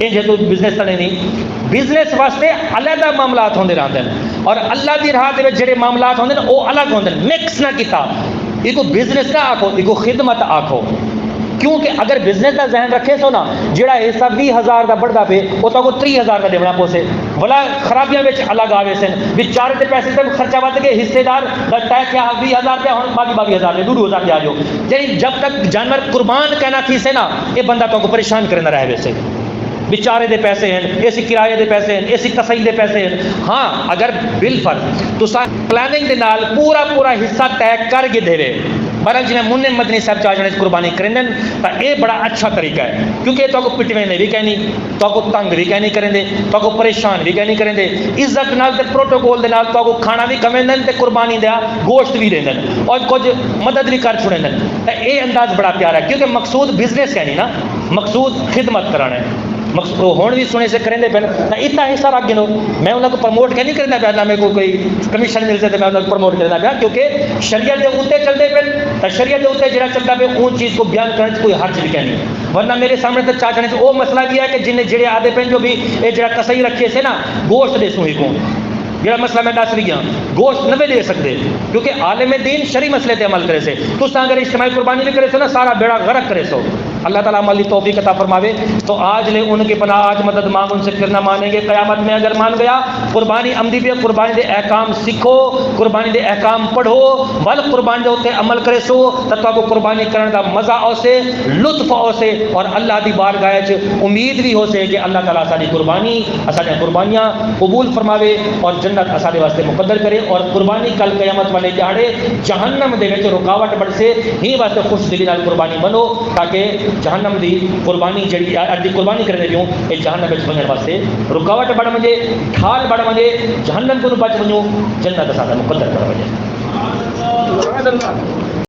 انجے تو بزنس تنے نہیں. بزنس واسطے علیحدہ معاملات ہوندے رہندے ہیں اور اللہ دی راہ دے جڑے معاملات ہوندے ہیں وہ الگ ہوندے ہیں. مکس نہ کیتا، یہ کو بزنس نہ آکھو، یہ کو خدمت آکھو. کیونکہ اگر بزنس کا ذہن رکھے سو نا جڑا حصہ 20,000 کا بڑھتا پہ وہ تو 30,000 کا دینا پوسے بلا خرابیاں بچ الگ آوے سن بیچارے تے پیسے تے خرچہ ود کے حصے دار طے کیا 20,000 روپیہ ہوں باقی 22,000 روپیہ 2,000 روپیہ آ جاؤ. یعنی جب تک جانور قربان کہنا تھی سے نا یہ بندہ تو کو پریشان کرنا رہے ویسے بیچارے دے پیسے ہیں، ایسی کرائے دے پیسے ہیں، ایسی کسائی دے پیسے ہیں. ہاں اگر بالفرض تو پلاننگ دے نال پورا حصہ طے کر کے دے رہے برعکس جنہیں منع مدنی صاحب چاہ جانے قربانی کریں تو یہ بڑا اچھا طریقہ ہے. کیونکہ تو کو پٹویں بھی کہنی، تو کو تنگ بھی کہنی کریں دے، تو کو پریشان بھی کہنی کریں دے، عزت نال تے پروٹوکول دے نال تو کو کھانا بھی کمیں دیں تے قربانی دیا گوشت بھی دیں اور کچھ مدد بھی کر چھوڑیں دیں. یہ انداز بڑا پیارا ہے کیونکہ مقصود بزنس ہے نہیں نا، مقصود خدمت کرانا ہے. ہون بھی سنے سے کریں دے پہلے نہ اتنا حصہ رکھ گنو. میں انہوں کو پروموٹ کہ نہیں کرنا پیا، نہ میرے کو کوئی کمیشن ملتے تو میں انہوں کو پروموٹ کرنا پیا کیونکہ شریعت کے اتنے چلتے پہ تو شریعت کے اتنے جڑا چلتا پہ ان چیز کو بیان کرنے سے کوئی حرج بھی کہہ نہیں. ورنہ میرے سامنے تو چاہ جانے سے وہ مسئلہ بھی ہے کہ جنہیں جڑے آدھے پہ جو بھی یہ جڑا کسائی رکھے سے نا گوشت دے سو ہی کو جڑا مسئلہ میں دس رہی ہوں گوشت نہ دے سکتے کیونکہ عالم دین شرعی مسئلے تے عمل کرے سے. تو اگر اجتماعی قربانی بھی کرے سو نا سارا بیڑا غرق کرے سو. اللہ تعالیٰ عملی توفیق عطا فرماوے. تو آج لے ان کی پناہ، آج مدد مانگ، ان سے پھر نہ مانیں گے. قیامت میں اگر مان گیا قربانی عمدی بھی قربانی دے احکام سیکھو، قربانی دے احکام پڑھو، بل قربانی دے اتنے عمل کرے سو تو کو قربانی کرنے دا مزہ ہو سے، لطف ہو سے اور اللہ دی بارگاہ وچ امید بھی ہو سے کہ اللہ تعالیٰ ساری قربانی اساں قربانیاں قبول فرماوے اور جنت اساں واسطے مقدر کرے. اور قربانی کل قیامت والے دہاڑے جہنم دے وچ رکاوٹ بڑھ سے ہی واسطے خوش دلی نال قربانی بنو تاکہ جہنم دی قربانی جڑی اج دی قربانی کرنے دیوں اے جہنم وچ بننے واسطے رکاوٹ بڑھ منجے، ڈھال بڑھ منجے، جہنم کو بچ ونجو، جنت اساں مقدر کر ونجے.